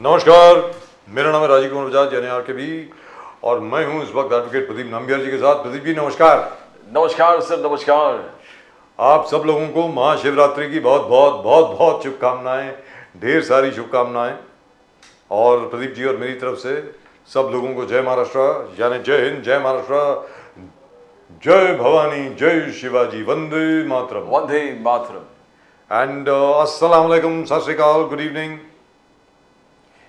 नमस्कार, मेरा नाम है राजीव कुमार बजाज यानी आरकेबी और मैं हूं इस वक्त एडवोकेट प्रदीप नंबियार जी के साथ। प्रदीप जी नमस्कार। नमस्कार सर, नमस्कार। आप सब लोगों को महाशिवरात्रि की बहुत बहुत बहुत बहुत शुभकामनाएं, ढेर सारी शुभकामनाएं। और प्रदीप जी और मेरी तरफ से सब लोगों को जय महाराष्ट्र, यानी जय हिंद, जय महाराष्ट्र, जय भवानी, जय Shivaji, Vande Mataram. Vande Mataram. And assalamu alaikum, sat sri akal, good evening.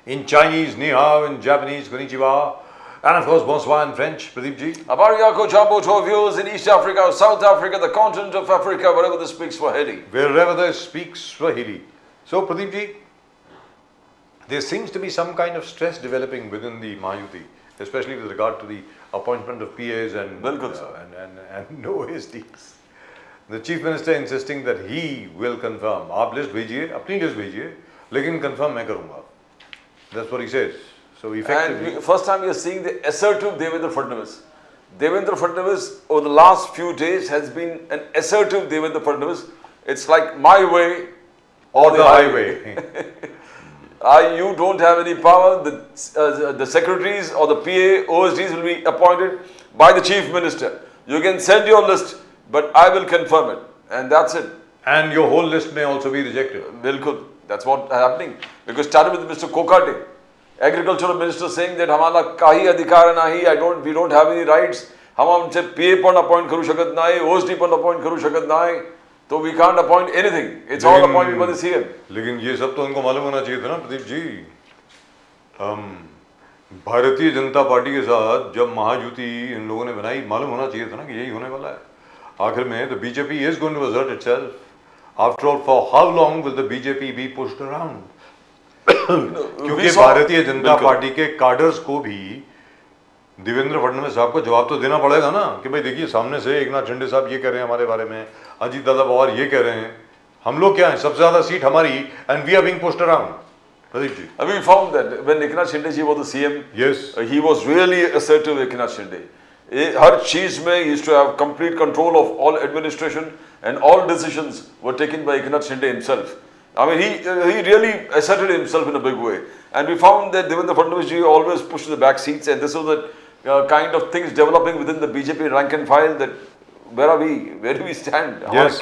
In Chinese, ni hao, in Japanese, konnichiwa, and of course, bonsoir in French, Pradeep ji. Abariako Jambo to our viewers in East Africa, South Africa, the continent of Africa, wherever they speak Swahili. Wherever they speak Swahili. So, Pradeep ji, there seems to be some kind of stress developing within the Mahayuti, especially with regard to the appointment of PAs and OSDs. The Chief Minister insisting that he will confirm. आप list भेजिए, अपनी list भेजिए, लेकिन confirm मैं करूँगा. That's what he says. So effectively. And first time we are seeing the assertive Devendra Fadnavis. Devendra Fadnavis over the last few days has been an assertive Devendra Fadnavis. It's like my way or the highway. You don't have any power. The secretaries or the PA, OSDs will be appointed by the Chief Minister. You can send your list, but I will confirm it. And that's it. And your whole list may also be rejected. Bilkul. That's what happening. Because started with Mr. Kokate, agricultural minister, saying that हमारा काही अधिकार नहीं, we don't have any rights. हम हमसे PA पण appoint करू शकत नाही, OSD पण appoint करू शकत नाही. So we can't appoint anything. It's all appointed by the CM. लेकिन ये सब तो उनको मालूम होना चाहिए था ना प्रदीप जी। भारतीय जनता पार्टी के साथ जब महायुति इन लोगों ने बनाई, मालूम होना चाहिए था ना कि यही होने वाला है। आखिर में the BJP is going to assert itself. After all, for how long will the BJP be pushed around? क्योंकि भारतीय जनता पार्टी के कार्डर्स को भी देवेंद्र फडणवीस साहब को जवाब तो देना पड़ेगा ना कि भाई देखिए सामने से एकनाथ शिंदे साहब ये कह रहे हैं हमारे बारे में, अजीत दादा पवार ये कह रहे हैं, हम लोग क्या हैं, सबसे ज्यादा सीट हमारी, and we are being pushed around. Pradeep ji, we found that when Eknath Shinde ji was the CM, yes, he was really assertive. Eknath Shinde, हर चीज में he used to have complete control of all administration and all decisions were taken by Eknath Shinde himself. I mean, he really asserted himself in a big way. And we found that Devendra Fadnavis ji always pushed the back seats, and this was the kind of things developing within the BJP rank and file. That where are we? Where do we stand? Yes.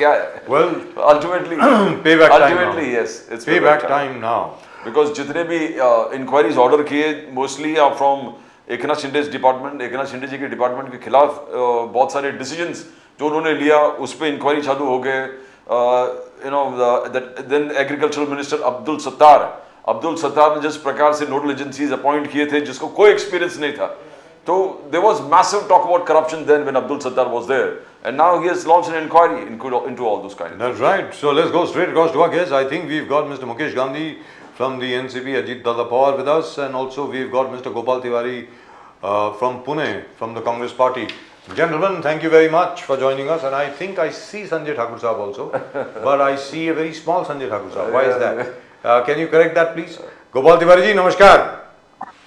Well, ultimately, payback time. Ultimately, yes, it's payback time now. Because जितने भी inquiries order किए mostly are from Eknath शिंदे's department. Eknath Shinde जी के department के खिलाफ बहुत सारे decisions जो उन्होंने लिया उस पर इंक्वायरी चालू हो गए. Then agricultural minister Abdul Sattar ने जिस प्रकार से नोडल एजेंसीज अपॉइंट किए थे जिसको कोई एक्सपीरियंस नहीं था, तो there was massive talk about corruption then when Abdul Sattar was there, and now he has launched an inquiry into all those kind of things. That's right. So let's go straight across to our guest. I think we've got Mr. Mukesh Gandhi from the NCP, Ajit Dada Pawar with us, and also we've got Mr. Gopal Tiwari from Pune, from the Congress Party. Gentlemen, thank you very much for joining us, and I think I see Sanjay Thakur Sahab also, but I see a very small Sanjay Thakur Sahab. Why is that? Can you correct that please? Gopal Tiwari ji, namaskar.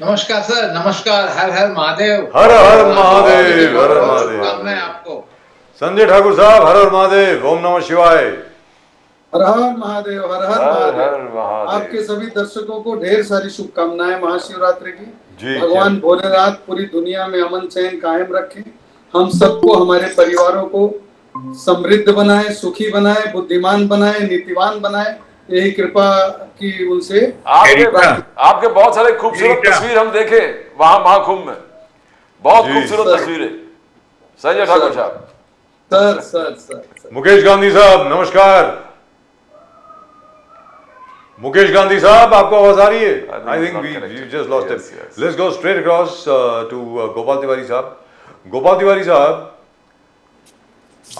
नमस्कार sir, नमस्कार. हर हर महादेव. हर हर महादेव. हर हर महादेव. शुभकामनाएं आपको. संजय ठाकुर साहब, हर हर महादेव. ओम नमः शिवाय. हर हर महादेव. हर हर महादेव. आपके सभी दर्शकों को ढेर सारी शुभकामनाएं महाशिवरात्रि की. भगवान भोलेनाथ पूरी दुनिया में अमन चैन कायम रखें, हम सबको, हमारे परिवारों को समृद्ध बनाए, सुखी बनाए, बुद्धिमान बनाए, नीतिवान बनाए, यही कृपा की उनसे. आपके बहुत सारे खूबसूरत तस्वीर हम देखे वहां महाकुंभ में, बहुत खूबसूरत तस्वीरें. संजय ठाकुर साहब. सर. मुकेश गांधी साहब नमस्कार. मुकेश गांधी साहब, आपको आवाज आ रही है? I think we just lost him. Let's go straight across to Gopal Tiwari साहब. गोपाल तिवारी साहब,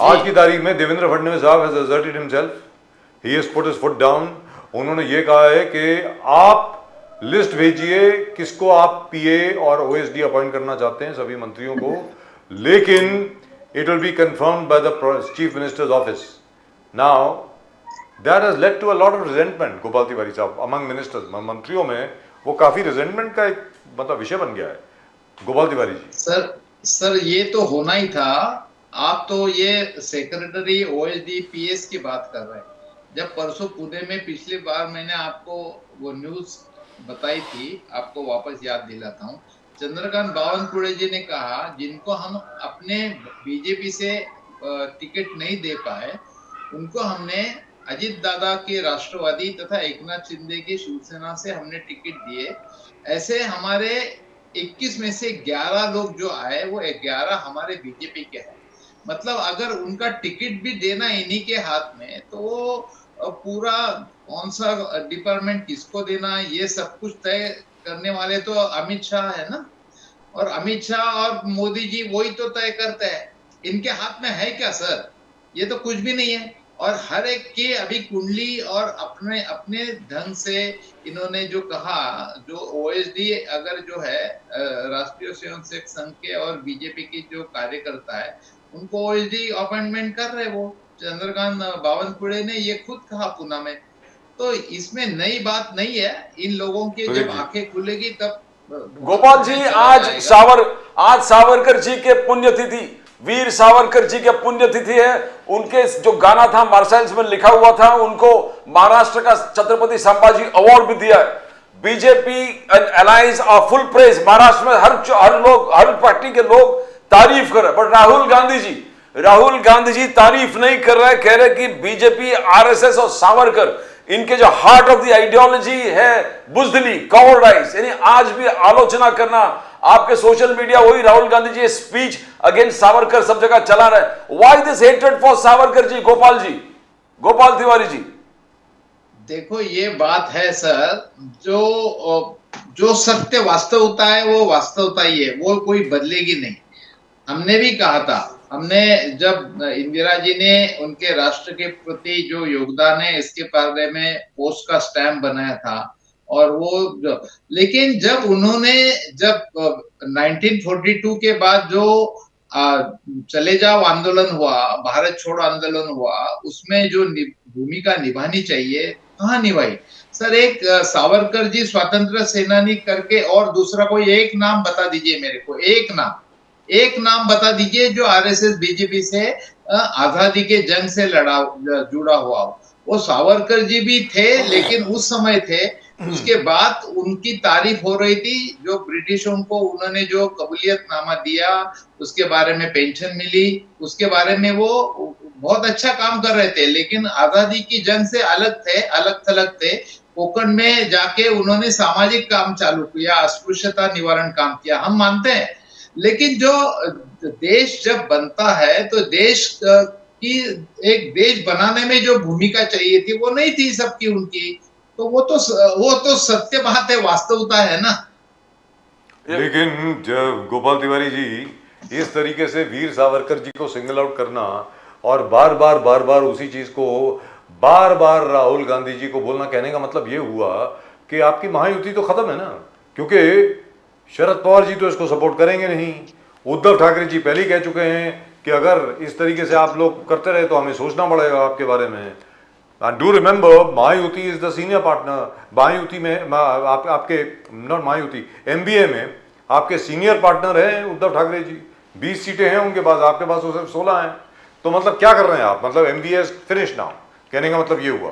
आज की तारीख में देवेंद्र फडणवीस साहब has asserted himself. He has put his foot down. उन्होंने ये कहा है कि आप लिस्ट भेजिए किसको आप पीए और ओएसडी अपॉइंट करना चाहते हैं, सभी मंत्रियों को, लेकिन it will be confirmed by the chief minister's office. Now that has led to a lot of resentment, Gopal Tiwari साहब, among ministers. मंत्रियों में वो काफी resentment का एक मतलब विषय बन गया है. गोपाल तिवारी जी. सर ये तो होना ही था. आप तो ये सेक्रेटरी ओएसडी पीएस की बात कर रहे हैं. जब परसों पुणे में पिछली बार मैंने आपको वो न्यूज बताई थी, आपको वापस याद दिलाता हूँ। चंद्रकांत बावनकुळे जी ने कहा, जिनको हम अपने बीजेपी से टिकट नहीं दे पाए, उनको हमने अजित दादा के राष्ट्रवादी तथा एकनाथ शिंदे की शिवसेना से हमने टिकट दिए। ऐसे हमारे 21 में से 11 लोग जो आए, वो 11 हमारे बीजेपी के हैं। मतलब अगर उनका टिकट भी देना इन्हीं के हाथ में, तो पूरा कौन सा डिपार्टमेंट किसको देना, ये सब कुछ तय करने वाले तो अमित शाह है ना। और अमित शाह और मोदी जी वही तो तय करते हैं। इनके हाथ में है क्या सर? ये तो कुछ भी नहीं है। और हर एक की अभी कुंडली और अपने अपने ढंग से इन्होंने जो कहा, जो ओएसडी अगर जो है राष्ट्रीय स्वयंसेवक संघ के और बीजेपी की जो कार्यकर्ता है, उनको ओएसडी अपॉइंटमेंट कर रहे। वो चंद्रकांत बावनकुळे ने ये खुद कहा पुणे में। तो इसमें नई बात नहीं है। इन लोगों की जब आंखें खुलेगी तब गोपाल जी, आज सावरकर जी के पुण्यतिथि, वीर सावरकर जी के पुण्यतिथि है। उनके जो गाना था मार्शल्स में लिखा हुआ था, उनको महाराष्ट्र का छत्रपति संभाजी अवार्ड भी दिया है। BJP and alliance are full praise. Maharashtra में हर पार्टी के लोग तारीफ कर रहे, बट राहुल गांधी जी तारीफ नहीं कर रहे। कह रहे कि बीजेपी, आरएसएस और सावरकर, इनके जो हार्ट ऑफ द आइडियोलॉजी है बुजदिली, कॉवर्डाइज, यानी आज भी आलोचना करना। आपके सोशल मीडिया वही राहुल गांधी जी स्पीच अगेंस्ट सावरकर सब जगह चला रहे। Why this hatred for Savarkar ji, Gopal Tiwari ji? देखो, ये बात है सर, जो सत्य वास्तवता है वो वास्तवता ही है, वो कोई बदलेगी नहीं। हमने भी कहा था, हमने जब इंदिरा जी ने उनके राष्ट्र के प्रति जो योगदान है इसके बारे में पोस्ट का स्टैम्प बनाया था, और वो लेकिन जब उन्होंने 1942 के बाद जो चले जाओ आंदोलन हुआ, भारत छोड़ो आंदोलन हुआ, उसमें जो भूमिका निभानी चाहिए कहाँ निभाई सर? एक सावरकर जी स्वतंत्र सेनानी करके, और दूसरा कोई एक नाम बता दीजिए मेरे को, एक नाम बता दीजिए जो आरएसएस बीजेपी से आजादी के जंग से जुड़ा हुआ हो। वो सावरकर जी भी थे, लेकिन उस समय थे। उसके बाद उनकी तारीफ हो रही थी, जो ब्रिटिशों को उन्होंने जो कबूलियतनामा दिया, उसके बारे में पेंशन मिली, उसके बारे में वो बहुत अच्छा काम कर रहे थे। लेकिन आजादी की जंग से अलग थलग थे। कोकण में जाके उन्होंने सामाजिक काम चालू किया, अस्पृश्यता निवारण काम किया, हम मानते हैं। लेकिन जो देश जब बनता है, तो देश की एक देश बनाने में जो भूमिका चाहिए थी वो नहीं थी सबकी उनकी। तो वो तो सत्य बात है, वास्तवता है ना। लेकिन जब गोपाल तिवारी जी, इस तरीके से वीर सावरकर जी को सिंगल आउट करना और बार बार उसी चीज को बार राहुल गांधी जी को बोलना, कहने का मतलब ये हुआ कि आपकी महायुति तो खत्म है ना, क्योंकि शरद पवार जी तो इसको सपोर्ट करेंगे नहीं। उद्धव ठाकरे जी पहले ही कह चुके हैं कि अगर इस तरीके से आप लोग करते रहे तो हमें सोचना पड़ेगा आपके बारे में। Do remember, Mahayuti is the senior partner. Mahayuti में आपके नॉट महायुति, एमबीए में आपके सीनियर पार्टनर हैं उद्धव ठाकरे जी। 20 सीटें हैं उनके पास, आपके पास तो सिर्फ 16 हैं। तो मतलब क्या कर रहे हैं आप? मतलब एमबीए फिनिश नाउ, कहने का मतलब ये हुआ?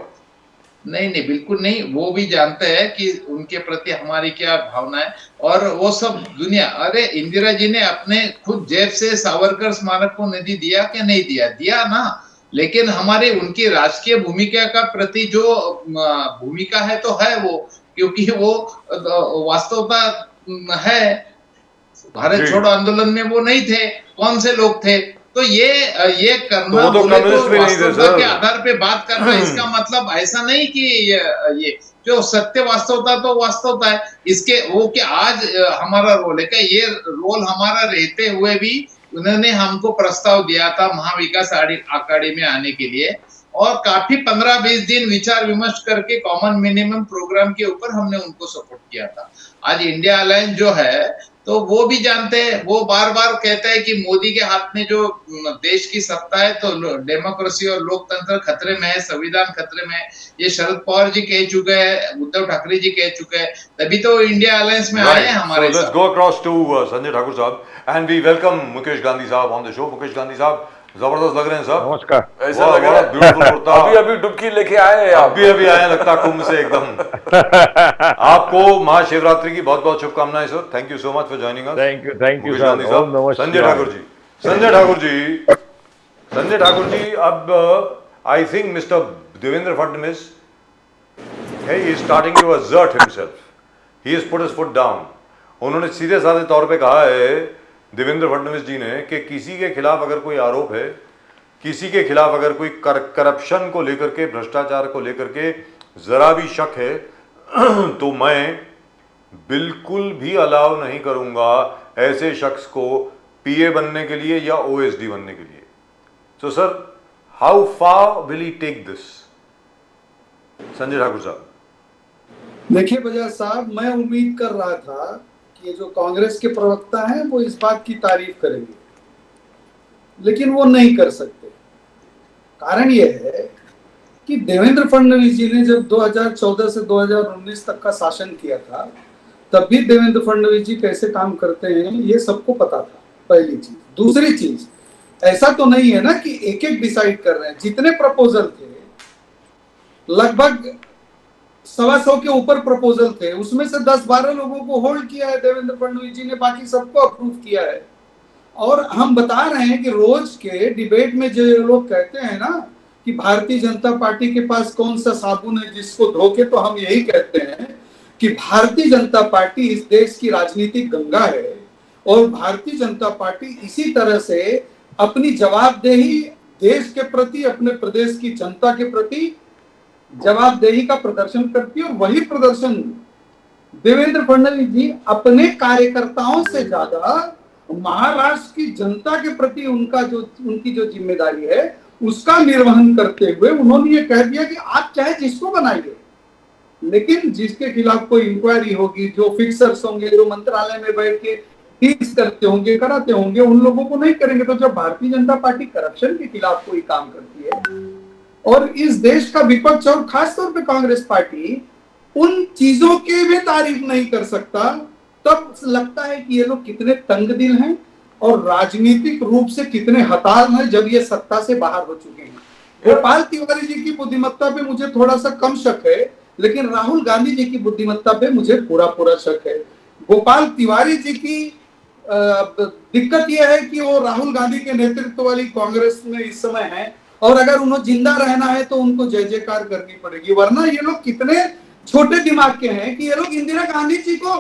नहीं, बिल्कुल नहीं। वो भी जानते हैं कि उनके प्रति हमारी क्या भावना है, और वो सब दुनिया। अरे इंदिरा जी ने अपने खुद जेब से सावरकर स्मारक को निधि दिया कि नहीं दिया ना। लेकिन हमारी उनकी राजकीय भूमिका का प्रति जो भूमिका है तो है वो, क्योंकि वो वास्तवता है। भारत छोड़ो आंदोलन में वो नहीं थे, कौन से लोग थे? तो ये करना, तो वास्तवता के आधार पे बात करना, इसका मतलब ऐसा नहीं कि ये जो सत्य वास्तवता तो वास्तवता है। इसके वो कि आज हमारा रोल है क्या? ये रोल हमारा रहते हुए भी उन्होंने हमको प्रस्ताव दिया था महाविकास अघाड़ी में आने के लिए, और काफी 15-20 दिन विचार विमर्श करके कॉमन मिनिमम प्रोग्राम के ऊपर हमने उनको सपोर्ट किया था। आज इंडिया अलायंस जो है, तो वो भी जानते हैं, वो बार कहते हैं कि मोदी के हाथ में जो देश की सत्ता है, तो डेमोक्रेसी और लोकतंत्र खतरे में है, संविधान खतरे में है। ये शरद पवार जी कह चुके हैं, उद्धव ठाकरे जी कह चुके हैं, तभी तो इंडिया अलायंस में आए हैं हमारे साथ। Let's go across to Sanjay Thakur sahab, and we welcome Mukesh Gandhi sahab on the show. Mukesh Gandhi sahab, जबरदस्त लग रहे हैं साहब। नमस्कार। ऐसा वाह, लग रहा वाह, है beautiful कुर्ता। अभी डुबकी लेके आए हैं आप। अभी आए लगता कुंभ से एकदम। आपको महाशिवरात्रि की बहुत बहुत शुभकामनाएं sir. Thank you so much for joining us. Thank you Mukesh sir. Gandhi ओम नमः साहब, संजय शिवाय। ठाकुर जी, संजय ठाकुर जी, अब I think mister Devendra Fadnavis he is starting to assert himself. He has put his foot down. उन्होंने सीधे साधे तौर पे कहा है देवेंद्र फडणवीस जी ने कि किसी के खिलाफ अगर कोई आरोप है, किसी के खिलाफ अगर कोई करप्शन को लेकर के, भ्रष्टाचार को लेकर के जरा भी शक है तो मैं बिल्कुल भी अलाउ नहीं करूंगा ऐसे शख्स को पीए बनने के लिए या ओएसडी बनने के लिए। So sir, how far will he take this? Sanjay Thakur साहब। देखिए बजाज साहब, मैं उम्मीद कर रहा था कि जो कांग्रेस के प्रवक्ता हैं वो इस बात की तारीफ करेंगे, लेकिन वो नहीं कर सकते। कारण यह है कि देवेंद्र फडणवीस जी ने जब 2014 से 2019 तक का शासन किया था, तब भी देवेंद्र फडणवीस जी कैसे काम करते हैं ये सबको पता था, पहली चीज। दूसरी चीज, ऐसा तो नहीं है ना कि एक एक डिसाइड कर रहे हैं। जितने प्रपोजल थे, लगभग 125 के ऊपर प्रपोजल थे, उसमें से 10-12 लोगों को होल्ड किया है देवेंद्र फडणवीस जी ने, बाकी सबको अप्रूव किया है। और हम बता रहे हैं कि रोज के डिबेट में जो लोग कहते हैं ना कि भारतीय जनता पार्टी के पास कौन सा साबुन है जिसको धो के, तो हम यही कहते हैं कि भारतीय जनता पार्टी इस देश की राजनीतिक गंगा है और भारतीय जनता पार्टी इसी तरह से अपनी जवाबदेही देश के प्रति, अपने प्रदेश की जनता के प्रति जवाबदेही का प्रदर्शन करती है। और वही प्रदर्शन देवेंद्र फडणवीस जी अपने कार्यकर्ताओं से ज्यादा महाराष्ट्र की जनता के प्रति उनकी जो जिम्मेदारी है उसका निर्वहन करते हुए उन्होंने ये कह दिया कि आप चाहे जिसको बनाइए, लेकिन जिसके खिलाफ कोई इंक्वायरी होगी, जो फिक्सर्स होंगे, जो मंत्रालय में बैठ के डील्स करते होंगे, कराते होंगे, उन लोगों को नहीं करेंगे। तो जब भारतीय जनता पार्टी करप्शन के खिलाफ कोई काम करती है और इस देश का विपक्ष और खासतौर पे कांग्रेस पार्टी उन चीजों की भी तारीफ नहीं कर सकता, तब लगता है कि ये लोग कितने तंग दिल हैं और राजनीतिक रूप से कितने हताश हैं जब ये सत्ता से बाहर हो चुके हैं। गोपाल तिवारी जी की बुद्धिमत्ता पे मुझे थोड़ा सा कम शक है, लेकिन राहुल गांधी जी की बुद्धिमत्ता पे मुझे पूरा शक है। गोपाल तिवारी जी की दिक्कत यह है कि वो राहुल गांधी के नेतृत्व वाली कांग्रेस में इस समय है और अगर उन्हें जिंदा रहना है तो उनको जय जयकार करनी पड़ेगी, वरना ये लोग कितने छोटे दिमाग के हैं कि ये लोग इंदिरा गांधी जी को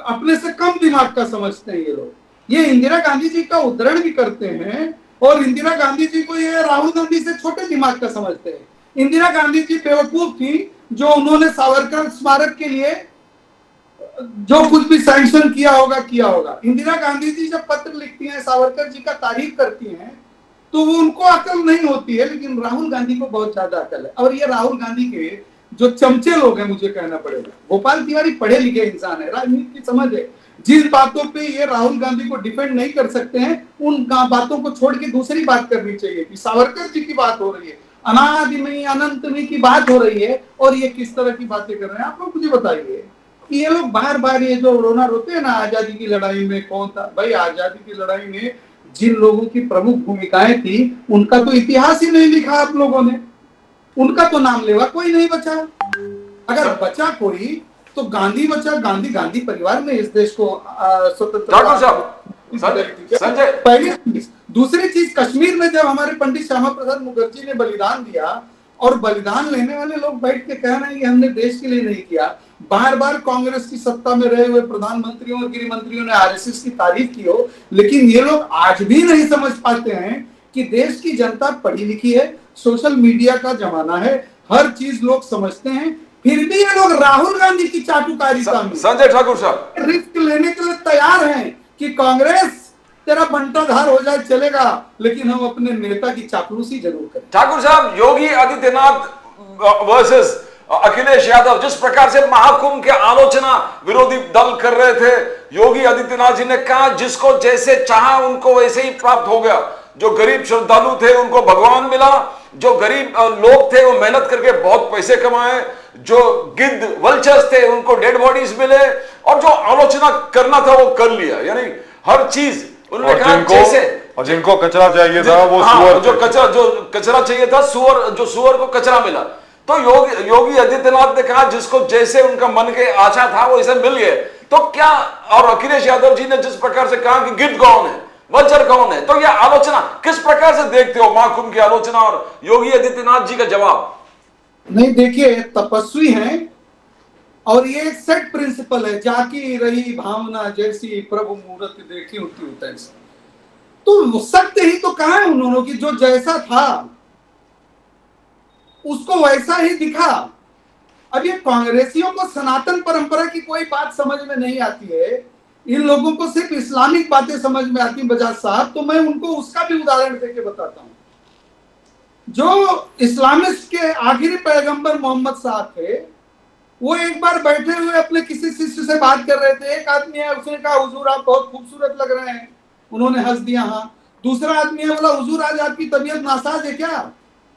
अपने से कम दिमाग का समझते हैं। ये इंदिरा गांधी जी का उद्धरण भी करते हैं और इंदिरा गांधी जी को ये राहुल गांधी से छोटे दिमाग का समझते हैं। इंदिरा गांधी जी बेवकूफ थी जो उन्होंने सावरकर स्मारक के लिए जो कुछ भी सैंक्शन किया होगा। इंदिरा गांधी जी जब पत्र लिखती हैं, सावरकर जी का तारीफ करती हैं, तो वो उनको अकल नहीं होती है, लेकिन राहुल गांधी को बहुत ज्यादा अकल है। और ये राहुल गांधी के जो चमचे लोग हैं, मुझे कहना पड़ेगा, गोपाल तिवारी पढ़े लिखे इंसान है, राजनीति की समझ है। जिस बातों पे ये राहुल गांधी को डिफेंड नहीं कर सकते हैं, उन बातों को छोड़ के दूसरी बात करनी चाहिए कि सावरकर जी की बात हो रही है, अनादि में अनंत में की बात हो रही है और ये किस तरह की बातें कर रहे हैं। आप लोग मुझे बताइए कि ये लोग बार बार ये जो रोना रोते हैं ना, आजादी की लड़ाई में कौन था? भाई, आजादी की लड़ाई में जिन लोगों की प्रमुख भूमिकाएं थी उनका तो इतिहास ही नहीं लिखा आप लोगों ने, उनका तो नाम लेवा कोई नहीं बचा। अगर बचा कोई तो गांधी बचा। गांधी परिवार ने इस देश को स्वतंत्र। पहली चीज। दूसरी चीज, कश्मीर में जब हमारे पंडित श्यामा प्रसाद मुखर्जी ने बलिदान दिया और बलिदान लेने वाले लोग बैठ के कह रहे हैं कि हमने देश के लिए नहीं किया, बार बार कांग्रेस की सत्ता में रहे हुए प्रधानमंत्रियों और गृह मंत्रियों ने आरएसएस की तारीफ की हो, लेकिन ये लोग आज भी नहीं समझ पाते हैं कि देश की जनता पढ़ी लिखी है, सोशल मीडिया का जमाना है, हर चीज लोग समझते हैं, फिर भी ये लोग राहुल गांधी की चाटुकारिता में संजय ठाकुर साहब रिस्क लेने के लिए तैयार हैं कि कांग्रेस तेरा बंटाधार हो जाए चलेगा, लेकिन हम अपने नेता की चापलूसी जरूर करें। ठाकुर साहब, योगी आदित्यनाथ वर्सेस अखिलेश यादव, जिस प्रकार से महाकुंभ के आलोचना विरोधी दल कर रहे थे, योगी आदित्यनाथ जी ने कहा जिसको जैसे चाहा उनको वैसे ही प्राप्त हो गया। जो गरीब श्रद्धालु थे उनको भगवान मिला, जो गरीब लोग थे वो मेहनत करके बहुत पैसे कमाए, जो गिद्ध वल्चर्स थे उनको डेड बॉडीज मिले, और जो आलोचना करना था वो कर लिया। यानी हर चीज उन्होंने कहा और जिनको कचरा चाहिए था वो हाँ, सुअर जो कचरा चाहिए था, सुअर को कचरा मिला। तो योगी आदित्यनाथ ने कहा जिसको जैसे उनका मन के आशा था वो इसे मिल गए। तो क्या, और अखिलेश यादव जी ने जिस प्रकार से कहा कि गिद्ध कौन है, वल्चर कौन है, तो यह आलोचना किस प्रकार से देखते हो, महाकुंभ की आलोचना और योगी आदित्यनाथ जी का जवाब? नहीं, देखिए, तपस्वी हैं और ये एक सेट प्रिंसिपल है, जाकी रही भावना जैसी प्रभु मूर्त देखी उठी तैसी। तो सत्य ही तो कहा है उन्होंने कि जो जैसा था उसको वैसा ही दिखा। अब ये कांग्रेसियों को सनातन परंपरा की कोई बात समझ में नहीं आती है, इन लोगों को सिर्फ इस्लामिक बातें समझ में आती हैं बजाज साहब। तो मैं उनको उसका भी उदाहरण देके बताता हूं। जो इस्लामिस्ट के आखिरी पैगंबर मोहम्मद साहब थे, वो एक बार बैठे हुए अपने किसी शिष्य से बात कर रहे थे। एक आदमी है, उसने कहा हुजूर आप बहुत खूबसूरत लग रहे हैं, उन्होंने हंस दिया हाँ। दूसरा आदमी है, बोला हुजूर आज आपकी तबीयत नासाज है क्या,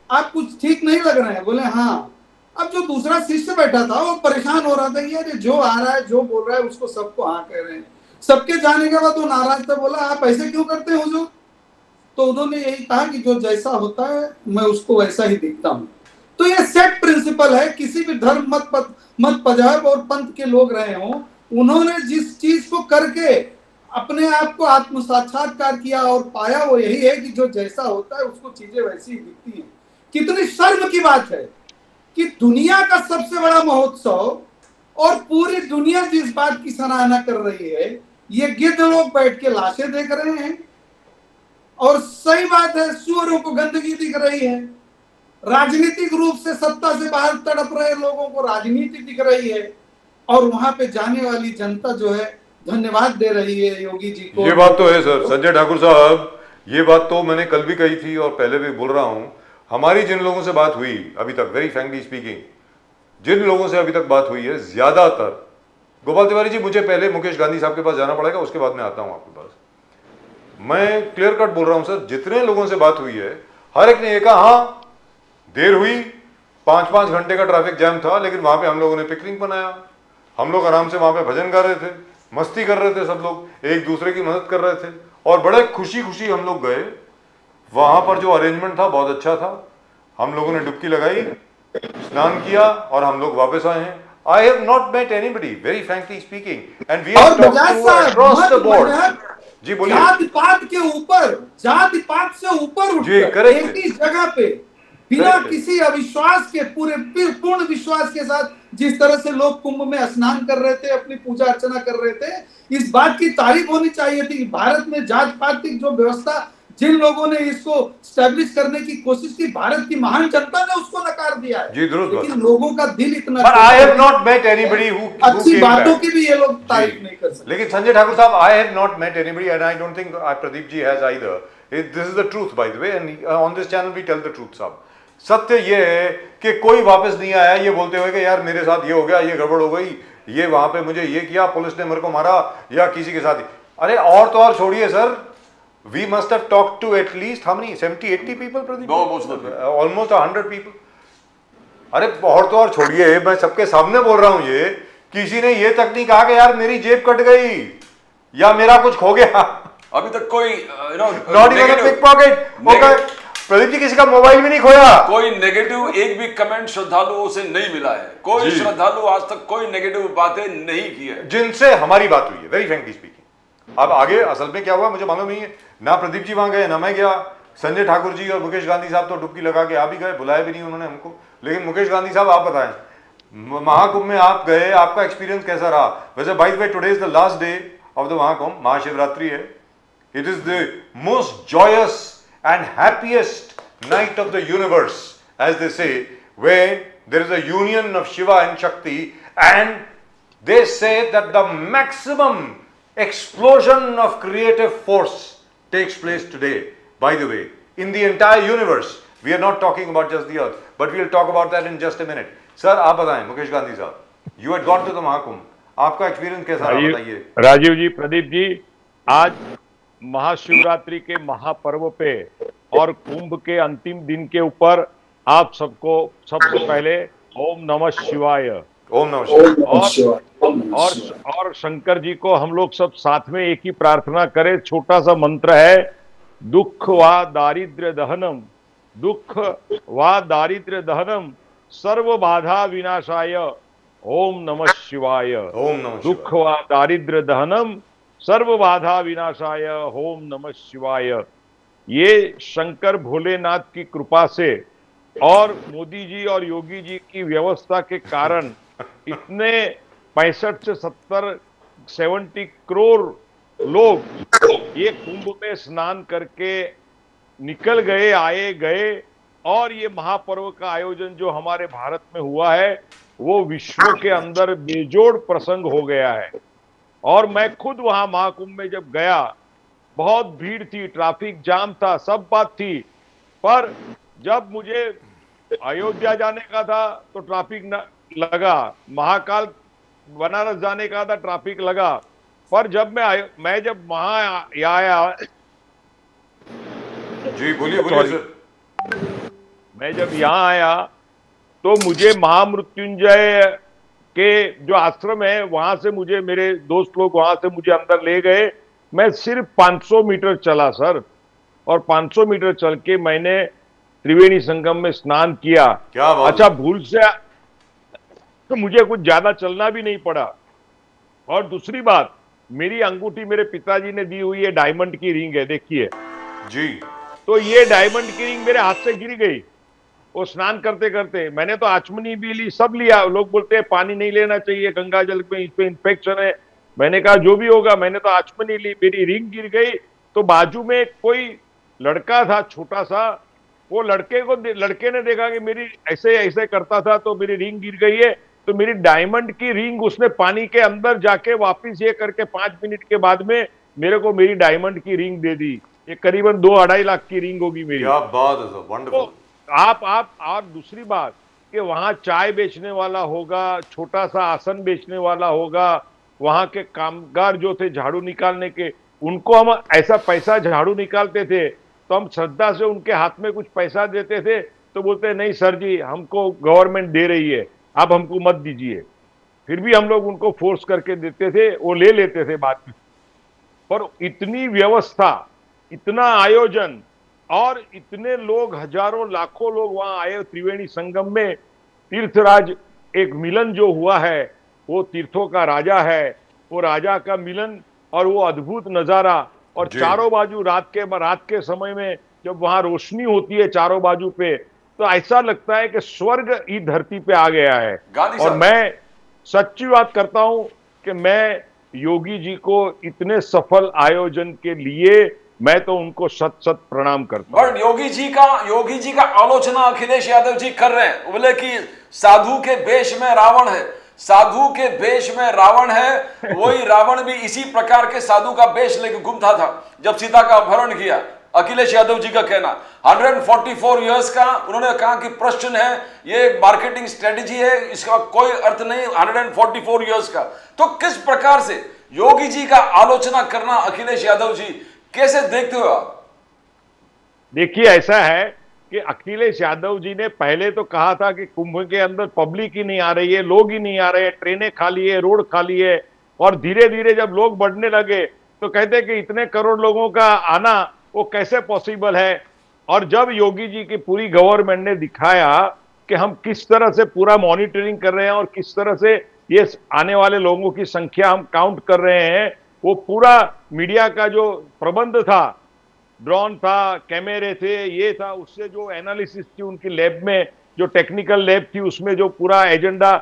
आप कुछ ठीक नहीं लग रहे हैं, बोले हाँ। अब जो दूसरा शिष्य बैठा था वो परेशान हो रहा था, ये जो आ रहा है जो बोल रहा है उसको सबको हाँ कह रहे हैं। सबके जाने के बाद वो नाराज था, बोला आप ऐसे क्यों करते हैं हुजूर। तो उन्होंने यही कहा कि जो जैसा होता है मैं उसको वैसा ही दिखता हूं। तो ये सेट प्रिंसिपल है, किसी भी धर्म मत मजहब और पंथ के लोग रहे हों, उन्होंने जिस चीज को करके अपने आप को आत्म साक्षात्कार किया और पाया वो यही है कि जो जैसा होता है उसको चीजें वैसी ही दिखती हैं। कितनी शर्म की बात है कि दुनिया का सबसे बड़ा महोत्सव और पूरी दुनिया जिस बात की सराहना कर रही है, ये गिद्ध लोग बैठ के लाशें देख रहे हैं। और सही बात है, सुअरों को गंदगी दिख रही है, राजनीतिक रूप से सत्ता से बाहर तड़प रहे लोगों को राजनीति दिख रही है, और वहां पे जाने वाली जनता जो है धन्यवाद दे रही है योगी जी को। ये बात तो है सर संजय ठाकुर साहब, ये बात तो मैंने कल भी कही थी और पहले भी बोल रहा हूं। हमारी जिन लोगों से बात हुई अभी तक, वेरी फ्रैंकली स्पीकिंग, जिन लोगों से अभी तक बात हुई है, ज्यादातर, गोपाल तिवारी जी मुझे पहले मुकेश गांधी साहब के पास जाना पड़ेगा, उसके बाद मैं आता हूं आपके पास। मैं क्लियर कट बोल रहा हूं सर, जितने लोगों से बात हुई है हर एक ने ये कहा हाँ देर हुई, 5-5 घंटे का ट्रैफिक जैम था, लेकिन वहां पे हम लोगों ने पिकनिक बनाया, हम लोग आराम से वहां पे भजन कर रहे थे, मस्ती कर रहे थे, सब लोग एक दूसरे की मदद कर रहे थे और बड़े खुशी खुशी हम लोग गए। वहां पर जो अरेंजमेंट था बहुत अच्छा था, हम लोगों ने डुबकी लगाई, स्नान किया और हम लोग वापस आए हैं। I have not met anybody, very frankly speaking, and we have talked to across the board. जी बोलिए। जाति पात से ऊपर उठकर एक ही जगह पे बिना किसी अविश्वास के, पूर्ण विश्वास के साथ जिस तरह से लोग कुंभ में स्नान कर रहे थे, अपनी पूजा अर्चना कर रहे थे, इस बात की तारीफ होनी चाहिए थी कि भारत में जात पात की जो व्यवस्था, जिन लोगों ने इसको स्टैब्लिश करने की कोशिश की, भारत की महान जनता ने उसको नकार दिया है। जी दुरुस्त, लेकिन लोगों का दिल इतना, But I have not met anybody who अच्छी बातों की भी ये लोग तारीफ नहीं कर सकते। लेकिन संजय ठाकुर साहब, I have not met anybody and I don't think Pradeep ji has either. This is the truth by the way, and on this channel we tell the truth साहब। सत्य ये है कि कोई वापस नहीं आया ये बोलते हुए कि यार मेरे साथ ये हो गया, ये गड़बड़ हो गई, ये वहां पे मुझे ये किया, पुलिस ने मेरे को मारा या किसी के साथ। अरे और तो और छोड़िए sir, we must have talked to at least how many 70-80 people Pradeep? Almost 100 people. अरे और तो और छोड़िए, मैं सबके सामने बोल रहा हूं, ये किसी ने ये तक नहीं कहा कि यार मेरी जेब कट गई या मेरा कुछ खो गया। अभी तक कोई not even a pickpocket. Pradeep ji किसी का मोबाइल भी नहीं खोया, कोई नेगेटिव एक भी कमेंट श्रद्धालुओं से नहीं मिला है, कोई श्रद्धालु आज तक कोई नेगेटिव बातें नहीं की है जिनसे हमारी बात हुई है, वेरी फ्रैंकली स्पीकिंग। अब आगे असल में क्या हुआ मुझे मालूम नहीं है, ना प्रदीप जी वहां गए ना मैं गया। संजय ठाकुर जी और मुकेश गांधी साहब तो डुबकी लगा के आ भी गए, बुलाया भी नहीं उन्होंने हमको। लेकिन मुकेश गांधी साहब आप बताएं, महाकुंभ में आप गए, आपका एक्सपीरियंस कैसा रहा? वैसे by the way today is the last day of the Mahakumbh, Mahashivratri है। It is the most joyous and happiest night of the universe, as they say, where there is a union of Shiva and Shakti, and they say that the maximum explosion of creative force takes place today, by the way, in the entire universe. We are not talking about just the earth, but we will talk about that in just a minute. Sir, आप बताएं, मुकेश गांधी साहब, you had gone to the Mahakumbh, आपका experience कैसा रहा बताइए। राजीव जी, प्रदीप जी, आज महाशिवरात्रि के महापर्व पे और कुंभ के अंतिम दिन के ऊपर आप सबको सबसे पहले ओम नमः शिवाय, ओम नमः शिवाय और शंकर जी को हम लोग सब साथ में एक ही प्रार्थना करें। छोटा सा मंत्र है, दुख वा दारिद्र्य दहनम, दुख वा दारिद्र्य दहनम, सर्व बाधा विनाशाय ओम नमः शिवाय। ओम नमः दुख शिवाय। वा दारिद्र्य दहनम, सर्व बाधा विनाशाय ओम नमः शिवाय। ये शंकर भोलेनाथ की कृपा से और मोदी जी और योगी जी की व्यवस्था के कारण इतने 65 से 70 करोड़ लोग ये कुंभ में स्नान करके निकल गए, आए गए, और ये महापर्व का आयोजन जो हमारे भारत में हुआ है वो विश्व के अंदर बेजोड़ प्रसंग हो गया है। और मैं खुद वहां महाकुंभ में जब गया, बहुत भीड़ थी, ट्रैफिक जाम था, सब बात थी, पर जब मुझे अयोध्या जाने का था तो ट्रैफिक न लगा, महाकाल बनारस जाने का था ट्रैफिक लगा, पर जब मैं जब वहां आया, जी बोलिए बोलिए सर। मैं जब यहाँ आया तो मुझे महामृत्युंजय के जो आश्रम है वहां से मुझे मेरे दोस्त लोग वहां से मुझे अंदर ले गए। मैं सिर्फ 500 मीटर चला सर, और 500 मीटर चल के मैंने त्रिवेणी संगम में स्नान किया। क्या बात। अच्छा, भूल से तो मुझे कुछ ज्यादा चलना भी नहीं पड़ा। और दूसरी बात, मेरी अंगूठी मेरे पिताजी ने दी हुई है, डायमंड की रिंग है, देखिए जी। तो ये डायमंड की रिंग मेरे हाथ से गिर गई वो स्नान करते करते। मैंने तो आचमनी भी ली, सब लिया। लोग बोलते हैं पानी नहीं लेना चाहिए, गंगा जल में इस पे इन्फेक्शन है। मैंने कहा जो भी होगा, मैंने तो आचमनी ली, मेरी रिंग गिर गई। तो बाजू में कोई लड़का था छोटा सा, वो लड़के ने देखा कि मेरी ऐसे ऐसे करता था तो मेरी रिंग गिर गई है, तो मेरी डायमंड की रिंग उसने पानी के अंदर जाके वापिस ये करके 5 मिनट के बाद में मेरे को मेरी डायमंड की रिंग दे दी। ये करीबन 2-2.5 लाख की रिंग होगी मेरी। क्या बात है सर, वंडरफुल। तो आप और दूसरी बात कि वहां चाय बेचने वाला होगा, छोटा सा आसन बेचने वाला होगा, वहां के कामगार जो थे झाड़ू निकालने के, उनको हम ऐसा पैसा झाड़ू निकालते थे तो हम श्रद्धा से उनके हाथ में कुछ पैसा देते थे, तो बोलते नहीं सर जी हमको गवर्नमेंट दे रही है, आप हमको मत दीजिए। फिर भी हम लोग उनको फोर्स करके देते थे, वो ले लेते थे बाद में। पर इतनी व्यवस्था, इतना आयोजन और इतने लोग, हजारों लाखों लोग वहां आए त्रिवेणी संगम में। तीर्थराज एक मिलन जो हुआ है, वो तीर्थों का राजा है, वो राजा का मिलन और वो अद्भुत नजारा। और चारों बाजू रात के समय में जब वहां रोशनी होती है चारों बाजू पे, तो ऐसा लगता है कि स्वर्ग ही धरती पे आ गया है। और मैं सच्ची बात करता हूं कि मैं योगी जी को इतने सफल आयोजन के लिए मैं तो उनको शत प्रणाम करता हूं। बट योगी जी का आलोचना अखिलेश यादव जी कर रहे हैं, बोले कि साधु के वेश में रावण है, साधु के वेश में रावण है। वही रावण भी इसी प्रकार के साधु का वेश लेकर घूमता था जब सीता का अपहरण किया। अखिलेश यादव जी का कहना 144 इयर्स का, उन्होंने कहा कि प्रश्न है, ये मार्केटिंग स्ट्रेटेजी है, इसका कोई अर्थ नहीं 144 इयर्स का। तो किस प्रकार से योगी जी का आलोचना करना, अखिलेश यादव जी कैसे देखते हो आप? देखिए ऐसा है कि अखिलेश यादव जी ने पहले तो कहा था कि कुंभ के अंदर पब्लिक ही नहीं आ रही है, लोग ही नहीं आ रहे हैं, ट्रेनें खाली है, रोड खाली है। और धीरे धीरे जब लोग बढ़ने लगे तो कहते कि इतने करोड़ लोगों का आना वो कैसे पॉसिबल है। और जब योगी जी की पूरी गवर्नमेंट ने दिखाया कि हम किस तरह से पूरा मॉनिटरिंग कर रहे हैं और किस तरह से ये आने वाले लोगों की संख्या हम काउंट कर रहे हैं, वो पूरा मीडिया का जो प्रबंध था, ड्रोन था, कैमरे थे, ये था, उससे जो एनालिसिस थी उनकी लैब में, जो टेक्निकल लैब थी उसमें जो पूरा एजेंडा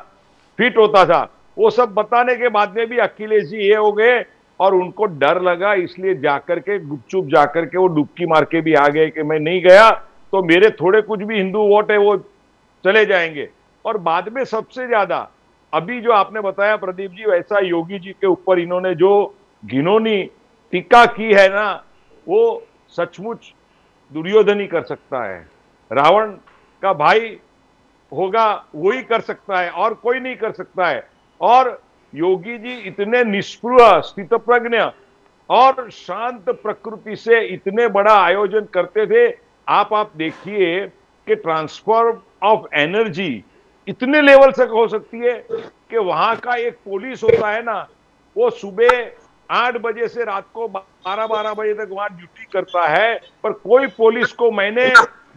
फिट होता था, वो सब बताने के बाद में भी अखिलेश जी ये हो गए। और उनको डर लगा, इसलिए जाकर के गुपचुप जाकर के वो डुबकी मार के भी आ गए कि मैं नहीं गया तो मेरे थोड़े कुछ भी हिंदू वोट है वो चले जाएंगे। और बाद में सबसे ज्यादा अभी जो आपने बताया प्रदीप जी, वैसा योगी जी के ऊपर इन्होंने जो घिनौनी टीका की है ना, वो सचमुच दुर्योधन ही कर सकता है। रावण का भाई होगा वही कर सकता है और कोई नहीं कर सकता है। और योगी जी इतने निष्पृह, स्थितप्रज्ञ और शांत प्रकृति से इतने बड़ा आयोजन करते थे। आप देखिए कि ट्रांसफर ऑफ एनर्जी इतने लेवल से हो सकती है कि वहां का एक पुलिस होता है ना, वो सुबह 8 बजे से रात को 12 बजे तक वहां ड्यूटी करता है, पर कोई पुलिस को मैंने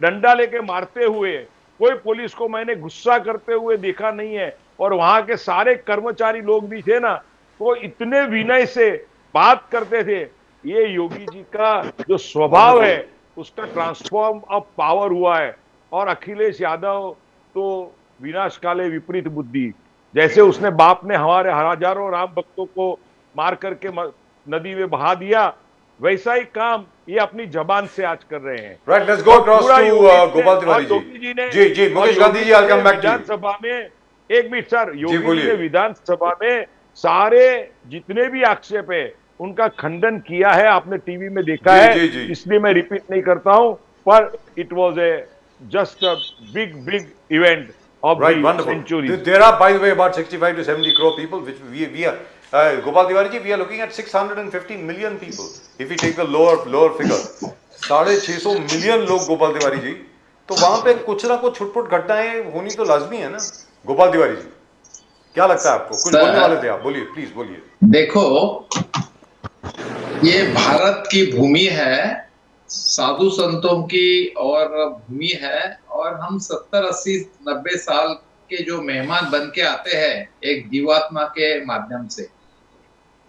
डंडा लेके मारते हुए, कोई पुलिस को मैंने गुस्सा करते हुए देखा नहीं है। और वहां के सारे कर्मचारी लोग भी थे ना, वो इतने विनय से बात करते थे। ये योगी जी का जो स्वभाव है उसका ट्रांसफॉर्म ऑफ पावर हुआ है। और अखिलेश यादव तो विनाश काले विपरीत बुद्धि, जैसे उसने बाप ने हमारे हजारों राम भक्तों को मार करके नदी में बहा दिया, वैसा ही काम ये अपनी जबान से आज कर रहे हैं। Right, let's go across to Gopal Tiwari ji. जी Mukesh Gandhi ji, I come back to you. विधानसभा में एक मिनट सर, योगी जी ने विधानसभा में सारे जितने भी आक्षेप है उनका खंडन किया है, आपने टीवी में देखा है, इसलिए मैं रिपीट नहीं करता हूं, पर it was a just a big event of right, the wonderful. century. There are, by the way, about 65 to 70 crore people, which we are, Gopal Tiwari ji, we are looking at 650 million people. If we take the lower figure, 650 million लोग गोपाल तिवारी जी, तो वहां पे कुछ ना कुछ छुटपुट घटनाएं होनी तो लाजमी है ना। गोपाल तिवारी जी, क्या लगता है आपको? कुछ बोलने वाले थे आप, बोलिए प्लीज बोलिए। देखो, ये भारत की भूमि है, साधु संतों की और भूमि है, और हम 70, 80, 90 साल के जो मेहमान बन के आते हैं एक जीवात्मा के माध्यम से,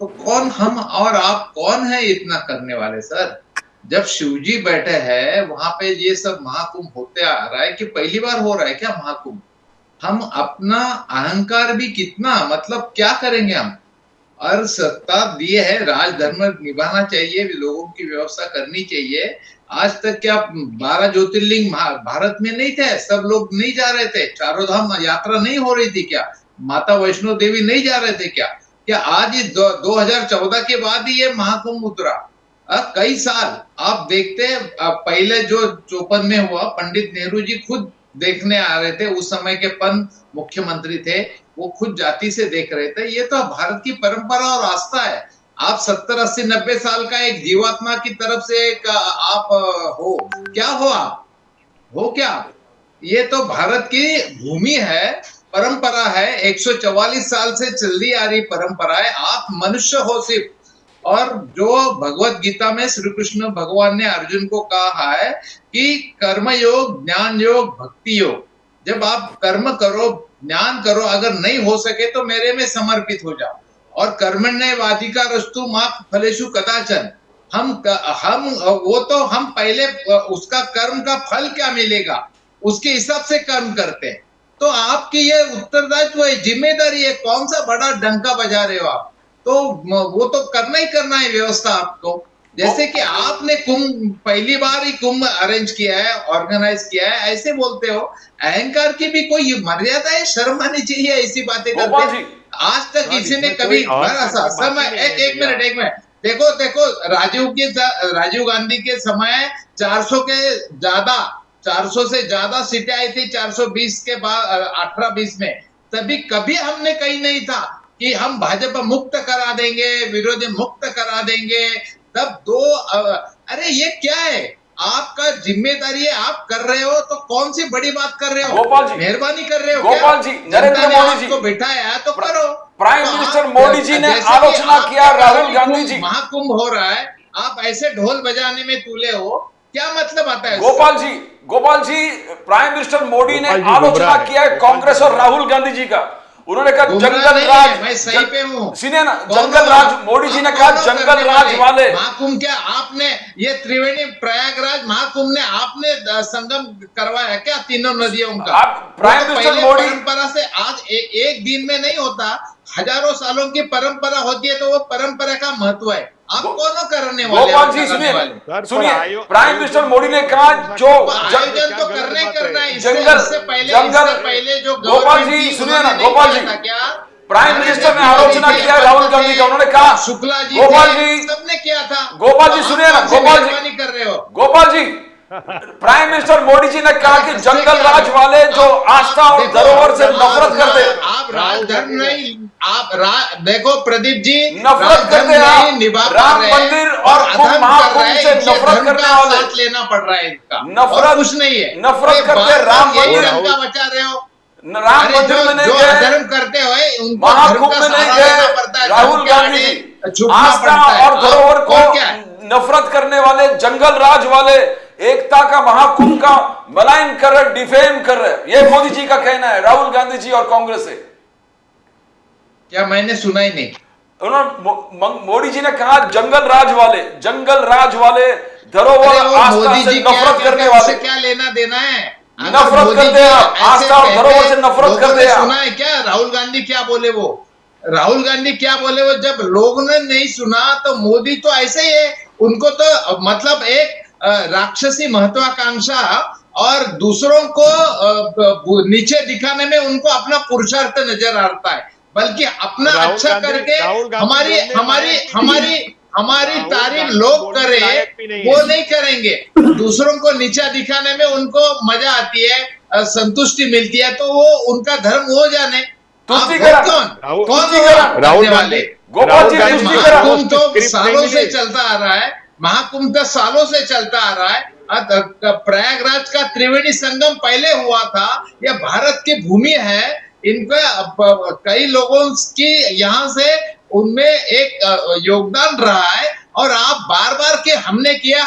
तो कौन हम और आप कौन है इतना करने वाले सर? जब शिवजी बैठे हैं वहां पे ये सब महाकुंभ होते आ रहा है कि पहली बार हो रहा है क्या महाकुंभ? हम अपना अहंकार भी कितना, मतलब क्या करेंगे हम? और सत्ता दिए है, राजधर्म निभाना चाहिए, लोगों की व्यवस्था करनी चाहिए। आज तक क्या 12 ज्योतिर्लिंग भारत में नहीं थे? सब लोग नहीं जा रहे थे? चारों धाम यात्रा नहीं हो रही थी क्या? माता वैष्णो देवी नहीं जा रहे थे क्या? क्या आज 2014 के बाद ही ये महाकुंभ उतरा? कई साल आप देखते हैं, पहले जो 54 में हुआ, पंडित नेहरू जी खुद देखने आ रहे थे, उस समय के मुख्यमंत्री थे, वो खुद जाति से देख रहे थे। ये तो भारत की परंपरा और आस्था है। आप 70, 80, 90 साल का एक जीवात्मा की तरफ से आप हो क्या? आप हो क्या? ये तो भारत की भूमि है, परंपरा है, 144 साल से चली आ रही परंपरा है। आप मनुष्य हो सिर्फ, और जो भगवत गीता में श्री कृष्ण भगवान ने अर्जुन को कहा है कि कर्म योग, ज्ञान योग, भक्ति योग, जब आप कर्म करो, ज्ञान करो, अगर नहीं हो सके तो मेरे में समर्पित हो जाओ। और कर्मण्येवाधिकारस्तु मा फलेषु कदाचन, हम वो तो हम पहले उसका कर्म का फल क्या मिलेगा उसके हिसाब से कर्म करते हैं। तो आपकी ये उत्तरदायित्व है, जिम्मेदारी है, कौन सा बड़ा डंका बजा रहे हो आप? तो वो तो करना ही करना है व्यवस्था आपको। जैसे कि आपने कुंभ पहली बार ही कुंभ अरेंज किया है, ऑर्गेनाइज किया है, ऐसे बोलते हो। अहंकार की भी कोई मर्यादा है, शर्म आनी चाहिए ऐसी बातें करते हैं। आज तक किसी ने कभी एक मिनट देखो राजीव गांधी के समय 400 से ज्यादा सीटें आई थी, 420 के बाद 18-20 में। तभी कभी हमने कही नहीं था कि हम भाजपा मुक्त करा देंगे, विरोधी मुक्त करा देंगे। तब अरे ये क्या है? आपका जिम्मेदारी है, आप कर रहे हो तो कौन सी बड़ी बात कर रहे हो? गोपाल जी, मेहरबानी कर रहे हो गोपाल जी, नरेंद्र मोदी जी को बिठाया है तो करो। प्राइम मिनिस्टर मोदी जी ने आलोचना किया राहुल गांधी जी। महाकुंभ हो रहा है, आप ऐसे ढोल बजाने में तुले हो, क्या मतलब आता है? गोपाल जी, प्राइम मिनिस्टर मोदी ने आलोचना किया है कांग्रेस और राहुल गांधी जी का। उन्होंने कहा जंगल राज, मैं सही पे हूँ, सुनिए ना, जंगल राज, मोदी जी ने कहा जंगल राज वाले। महाकुंभ क्या आपने ये त्रिवेणी प्रयागराज महाकुंभ ने आपने संगम करवाया क्या तीनों नदियों का? प्राइम मिनिस्टर मोदी परंपरा से आज एक दिन में नहीं होता, हजारों सालों की परंपरा होती है, तो वो परंपरा का महत्व है। आप कौन करने वाले? गोपाल जी सुनिए, प्राइम मिनिस्टर मोदी ने कहा जो आयोजन तो करना है, इससे पहले जो गोपाल जी सुनिए ना, गोपाल जी, प्राइम मिनिस्टर ने आलोचना किया राहुल गांधी का। उन्होंने कहा शुक्ला जी, गोपाल जी सबने किया था। गोपाल जी सुनिए ना, गोपाल जी कर रहे हो, गोपाल जी, प्राइम मिनिस्टर मोदी जी ने कहा कि जंगल राज वाले जो आस्था और धरोहर से नफरत करते हैं। आप राजधर्म नहीं, आप देखो प्रदीप जी, नफरत करते हैं, राम मंदिर और महाकुंभ से नफरत करने वाले, साथ लेना पड़ रहा है इनका, नफरत कुछ नहीं है, नफरत करते राम मंदिर का बचा रहे हो। राम मंदिर में नहीं गए, धर्म करते हुए महाकुंभ में नहीं गए राहुल गांधी जी। झुकना आस्था पड़ता है। और धरोहर और को क्या है? नफरत करने वाले, जंगल राज वाले, एकता का महाकुंभ का मलाइन कर रहे, डिफेम कर रहे, ये मोदी जी का कहना है, राहुल गांधी जी और कांग्रेस से। क्या मैंने सुना ही नहीं। उन्होंने मोदी जी ने कहा जंगल राज वाले धरोहर अरे वो आस्था मोदी से जी क्या नफरत करने करते हैं, वाले, उससे क्या लेना देना है? अगर नफरत मोदी करते जी हैं, ऐसे आस्था और कहते धरोहर से नफरत लोगों करते ने हैं। सुना है क्या राहुल गांधी क्या बोले? राहुल गांधी क्या बोले वो जब लोगों ने नहीं सुना तो मोदी तो ऐसे ही है। उनको तो मतलब एक राक्षसी महत्वाकांक्षा और दूसरों को नीचे दिखाने में उनको अपना पुरुषार्थ नजर आता है, बल्कि अपना अच्छा करके हमारी तारीफ लोग करे वो नहीं करेंगे। दूसरों को नीचा दिखाने में उनको मजा आती है, संतुष्टि मिलती है, तो वो उनका धर्म हो जाने। राहुल वाले गोपाल जी महाकुंभ तो सालों से चलता आ रहा है, महाकुंभ तो सालों से चलता आ रहा है। प्रयागराज का त्रिवेणी संगम पहले हुआ था, यह भारत की भूमि है। इनका कई लोगों की यहाँ से उनमें एक योगदान रहा है, और आप बार बार के हमने किया।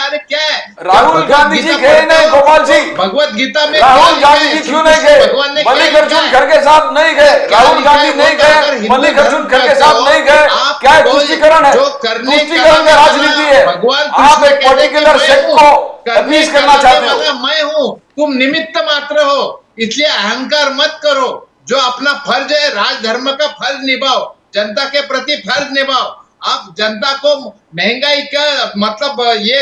अरे क्या है? राहुल गांधी जी गए नहीं गोपाल जी, भगवत गीता में राहुल गांधी जी क्यों नहीं गए? मल्लिकार्जुन खड़गे साहब नहीं गए, राहुल गांधी नहीं गए, मल्लिकार्जुन खड़गे साहब नहीं गए। क्या है? तुष्टीकरण है, तुष्टीकरण का राजनीति है। आप एक पर्टिकुलर सेक्ट को अपीज करना चाहते हो। मैं हूँ, तुम निमित्त मात्र हो, इसलिए अहंकार मत करो। जो अपना फर्ज है, राजधर्म का फर्ज निभाओ, जनता के प्रति फर्ज निभाओ। आप जनता को महंगाई का मतलब ये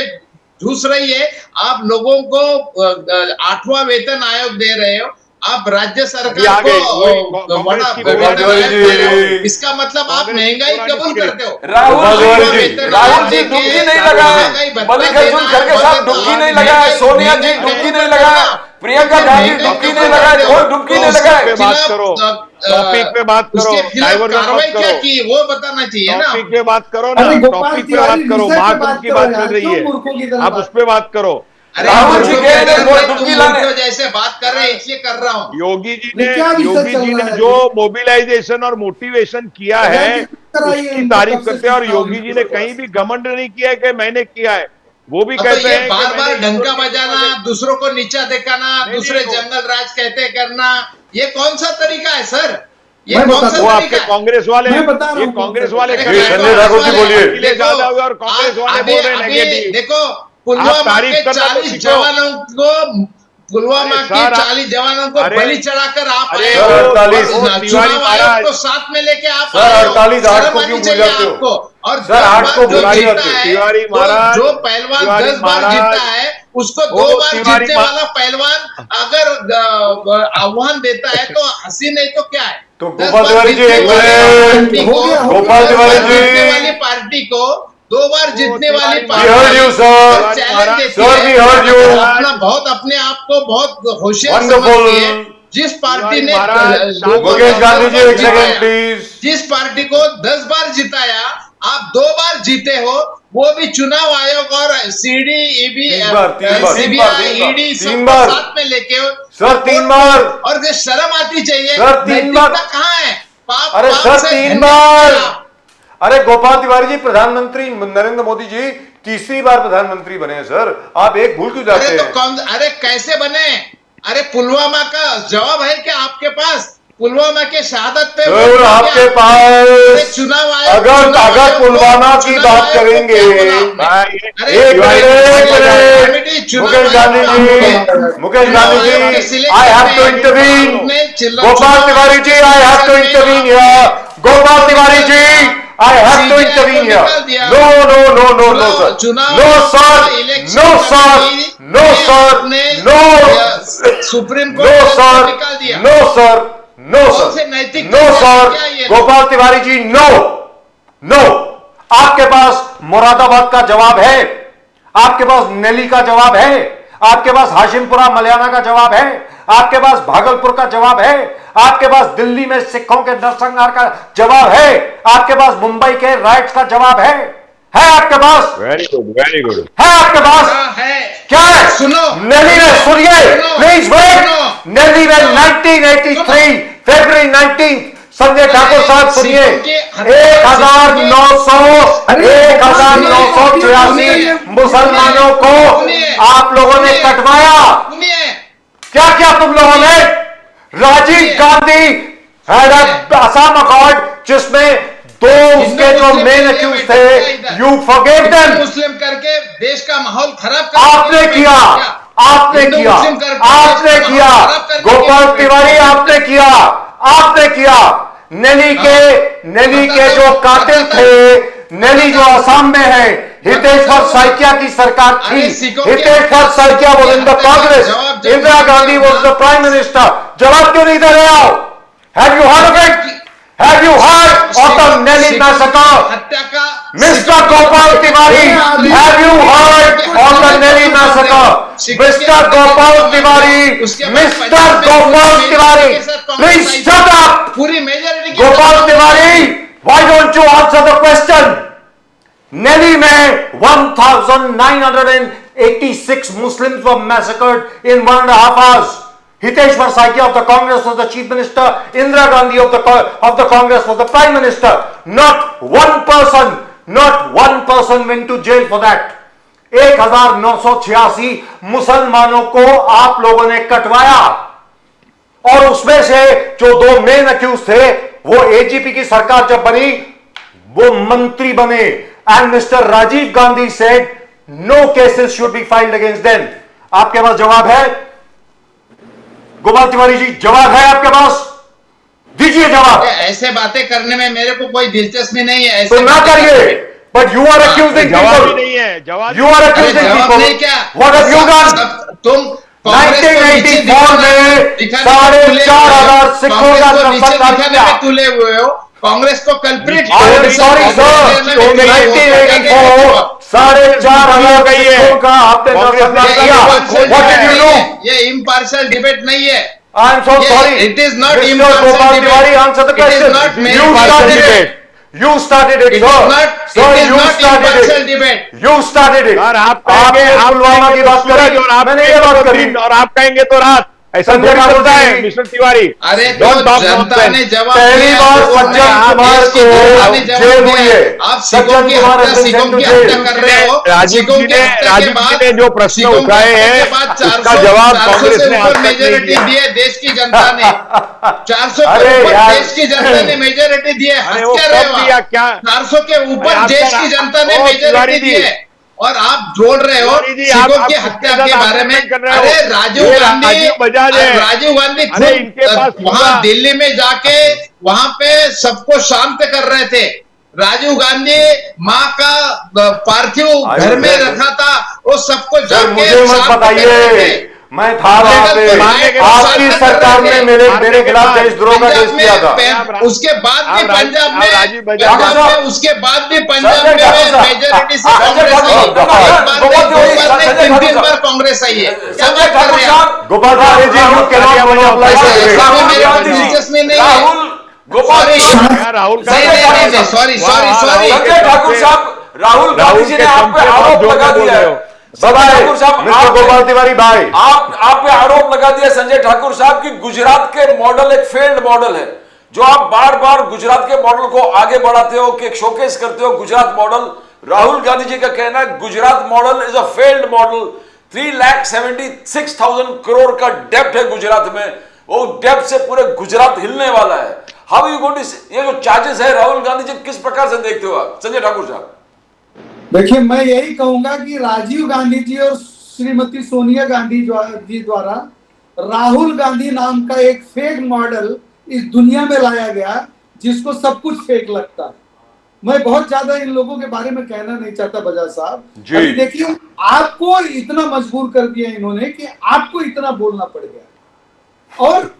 झूस रही है, आप लोगों को 8वां वेतन आयोग दे रहे हो, आप राज्य सरकार को बड़ा इसका मतलब आप महंगाई कबूल करते हो। राहुल जी डुबकी नहीं लगाए, मल्लिकार्जुन खड़गे साहब डुबकी नहीं लगाए, सोनिया जी डुबकी नहीं लगाए, प्रियंका गांधी डुबकी नहीं लगाए, कोई डुबकी नहीं लगाए। टॉपिक पे बात करो, कार्रवाई क्या की वो बताना चाहिए ना। टॉपिक पे बात करो ना, टॉपिक पे बात करो। महाकुंभ की बात चल रही है, आप उस पे बात करो। राहुल जी डुबकी लाने जैसे बात कर रहे हैं, इसलिए कर रहा हूँ। योगी जी ने जो मोबिलाइजेशन और मोटिवेशन किया है उसकी तारीफ करते हैं, और योगी जी ने कहीं भी घमंड नहीं किया है कि मैंने किया है। वो भी कहते हैं बार बार डंका बजाना, दूसरों को नीचा दिखाना, दूसरे जंगल राज कहते करना, ये कौन सा तरीका है सर? ये कौन सा वो तरीका आपके कांग्रेस वाले, ये कांग्रेस वाले संजय ठाकुर जी बोलिए। ज्यादा हुए और कांग्रेस वाले बोल रहे हैं नेगेटिव। देखो पुलवामा के 40 जवानों को बलि चढ़ाकर आप आए हो, चुनाव आयोग को साथ में लेके आप आए हो। 48 8 को क्यों भूल जाते हो? और सर 8 को भुला जाते हो। तिवारी महाराज, जो पहलवान 10 बार जीता है उसको 2 बार जीतने वाला पहलवान अगर आह्वान देता है तो हंसी नहीं तो क्या है? तो गोपाल तिवारी जी एक मिनट, गोपाल तिवारी जी वाली पार्टी को 2 बार जीतने वाली अपना बहुत अपने आप को बहुत होशियार समझती है। जिस पार्टी ने मुकेश गांधी जी एक सेकंड प्लीज, जिस पार्टी को 10 बार जिताया, आप 2 बार जीते हो, वो भी चुनाव आयोग और सीडी ईडी सीबीआई ईडी सब साथ में लेके सर 3 बार, और शर्म आती चाहिए सर 3 बार कहाँ है? अरे सर 3 बार, अरे गोपाल तिवारी जी प्रधानमंत्री नरेंद्र मोदी जी तीसरी बार प्रधानमंत्री बने हैं सर, आप एक भूल क्यों जाते हैं? अरे कैसे बने? अरे पुलवामा का जवाब है क्या आपके पास? पुलवामा के शहादत पे सर आपके पास चुनाव अगर पुलवामा की बात करेंगे, Mukesh Gandhi ji I have to intervene, Gopal Tiwari ji I have to intervene here, Gopal Tiwari ji I have to intervene here. No, sir. No, sir. Gopal Tiwari ji, no. आपके पास मुरादाबाद का जवाब है, आपके पास नेली का जवाब है, आपके पास हाशिमपुरा मलियाना का जवाब है, आपके पास भागलपुर का जवाब है, आपके पास दिल्ली में सिखों के नरसंहार का जवाब है, आपके पास मुंबई के राइट्स का जवाब है आपके पास? वेरी गुड है आपके पास? है क्या है? सुनो, दिल्ली में सुनिए प्लीज वेट, दिल्ली में 1983 फरवरी 19 संजय ठाकुर साहब सुनिए, 1986 मुसलमानों को आप लोगों ने कटवाया। क्या क्या तुम लोगों ने? राजीव गांधी हैड असम अकॉर्ड जिसमें दो उसके जो मेन अक्यूज थे, यू फॉरगेव देम। मुस्लिम करके देश का माहौल खराब कर आपने किया, आपने किया, आपने किया, गोपाल तिवारी आपने किया, आपने किया। नेली के जो कातिल थे, नेली जो असम में है, हितेश्वर सैकिया की सरकार थी। Hiteshwar Saikia was in the Congress, Indira Gandhi was the prime minister. जवाब क्यों नहीं दे रहे हो? Have you heard of it? Have you heard of the Nellie massacre? Mr. Gopal Tiwari, have you heard of the Nelly massacre? Mr. Gopal Tiwari, Mr. Gopal Tiwari, please shut up. Gopal Tiwari, why don't you answer the question? Nelly में 1986 Muslims were massacred in 1.5 hours. Hiteshwar Saikia of the Congress was the chief minister. Indira Gandhi of the Congress was the prime minister. Not one person went to jail for that. 1986 मुसलमानों को आप लोगों ने कटवाया और उसमें से जो दो मेन अक्यूज थे वो एजीपी की सरकार जब बनी वो मंत्री बने। And mister Rajiv Gandhi said no cases should be filed against them. आपके पास जवाब है? गोपाल तिवारी जी जवाब है आपके पास? दीजिए जवाब। ऐसे बातें करने में मेरे को कोई दिलचस्पी नहीं है। तो ना करिए। बट यू आर अक्यूजिंग जवाब पीपल। नहीं है, जवाब you are accusing people. What have you done? तुम 1984 में 4,500 सिखों का संबंध किया। तुले हुए हो कांग्रेस को कल्प्रिट। सॉरी सर, 1984 4,500 सिखों का आपने संबंध किया। What did you do? ये इम्पार्शियल डिबेट नहीं है। I am so sorry. It is not Mr. impartial Gopal debate. Tiwari, answer the It is question. not You started it. You started it, It sir. is not. Sir, It is you not started impartial it. debate. You started it. Sir आप आपने कहेंगे पुलवामा की बात करी और आप मैंने ये बात करी। और आप कहेंगे तो रात। ऐसा संजय थोड़ी ठाकुर होता है जी। मिस्टर तिवारी। अरे तो Don't talk जनता nonsense. ने जवाब पहली दिया, बार तो सज्जन आप कुमार देश की को जनता ने जवाब जेल हुई दिया। है। आप सज्जन सिखों की कुमार हत्या has been सिखों sent to की jail. हत्या कर रहे हो। राजीव सिखों जी की ने हत्या के राजीव बाद जी ने जो प्रश्न सिखों की उठाए हत्या हैं के बाद उसका 400 जवाब 400 कांग्रेस से ने आज ऊपर तक नहीं मेजोरिटी दिया। दी है देश की जनता ने। 400 के अरे ऊपर यार। देश की जनता ने मेजोरिटी दी है। अरे हंस वो क्या रहे कब हो दिया आप? क्या? 400 के ऊपर अरे देश आपका- की जनता ने ओ, तिवारी मेजोरिटी जी। दी है और आप जोड़ रहे हो तिवारी जी, सिखों आप की किसके हत्या साथ के बारे में। आर्गुमेंट कर रहे हो? अरे राजीव ये गांधी राजीव बजाज है। राजीव गांधी अरे इनके पास वहां होगा। दिल्ली में जाके वहां पे सबको शांत कर रहे थे। राजीव गांधी माँ का पार्थिव घर में रखा था, वो सबको सर जाके मुझे मत शांत कर रहे बताइए, थे। मैं था वहां पे। आपकी सरकार ने मेरे खिलाफ देशद्रोह का केस किया था। उसके बाद भी पंजाब में उसके बाद भी पंजाब में मेजोरिटी से कांग्रेस आई। एक बार नहीं, 3 बार कांग्रेस आई है। क्या बात कर रहे हैं आप? गोपाल तिवारी जी, you cannot monopolize the debate. दिलचस्पी नहीं है। राहुल सॉरी संजय ठाकुर साहब, राहुल गांधी जी ने आप पे आरोप लगा दिया है। संजय ठाकुर साहब, मिस्टर गोपाल तिवारी भाई, आप पे आरोप लगा दिया संजय ठाकुर साहब कि गुजरात के मॉडल एक फेल्ड मॉडल है, जो आप बार बार गुजरात के मॉडल को आगे बढ़ाते हो, कि शोकेस करते हो गुजरात मॉडल। राहुल गांधी जी का कहना है Gujarat model is a failed model. 3,76,000 crore का डेप्ट है गुजरात में, वो डेप्ट से पूरे गुजरात हिलने वाला है। हाउ यू गोइंग टू, ये जो चार्जेस है राहुल गांधी जी किस प्रकार से देखते हो आप संजय ठाकुर साहब? देखिए, मैं यही कहूंगा कि राजीव गांधी जी और श्रीमती सोनिया गांधी जी द्वारा राहुल गांधी नाम का एक फेक मॉडल इस दुनिया में लाया गया, जिसको सब कुछ फेक लगता है। मैं बहुत ज्यादा इन लोगों के बारे में कहना नहीं चाहता बजाज साहब। अभी देखिए, आपको इतना मजबूर कर दिया इन्होंने कि आपको इतना बोलना पड़ गया, और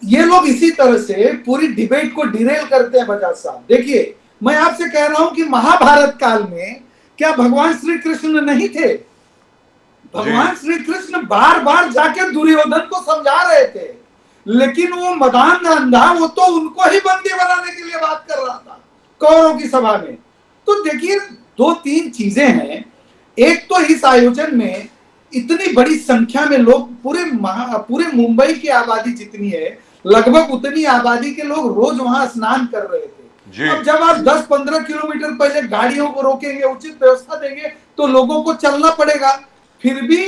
ये लोग इसी तरह से पूरी डिबेट को डिरेल करते हैं बजाज साहब। देखिए, मैं आपसे कह रहा हूं कि महाभारत काल में क्या भगवान श्री कृष्ण नहीं थे? भगवान श्री कृष्ण बार बार जाके दुर्योधन को समझा रहे थे, लेकिन वो मदान अंधा, वो तो उनको ही बंदी बनाने के लिए बात कर रहा था कौरवों की सभा में। तो देखिए, 2-3 चीजें हैं। एक तो इस आयोजन में इतनी बड़ी संख्या में लोग, पूरे मुंबई की आबादी जितनी है लगभग उतनी आबादी के लोग रोज वहां स्नान कर रहे थे। अब जब आप 10-15 किलोमीटर पहले गाड़ियों को रोकेंगे, उचित व्यवस्था देंगे, तो लोगों को चलना पड़ेगा। फिर भी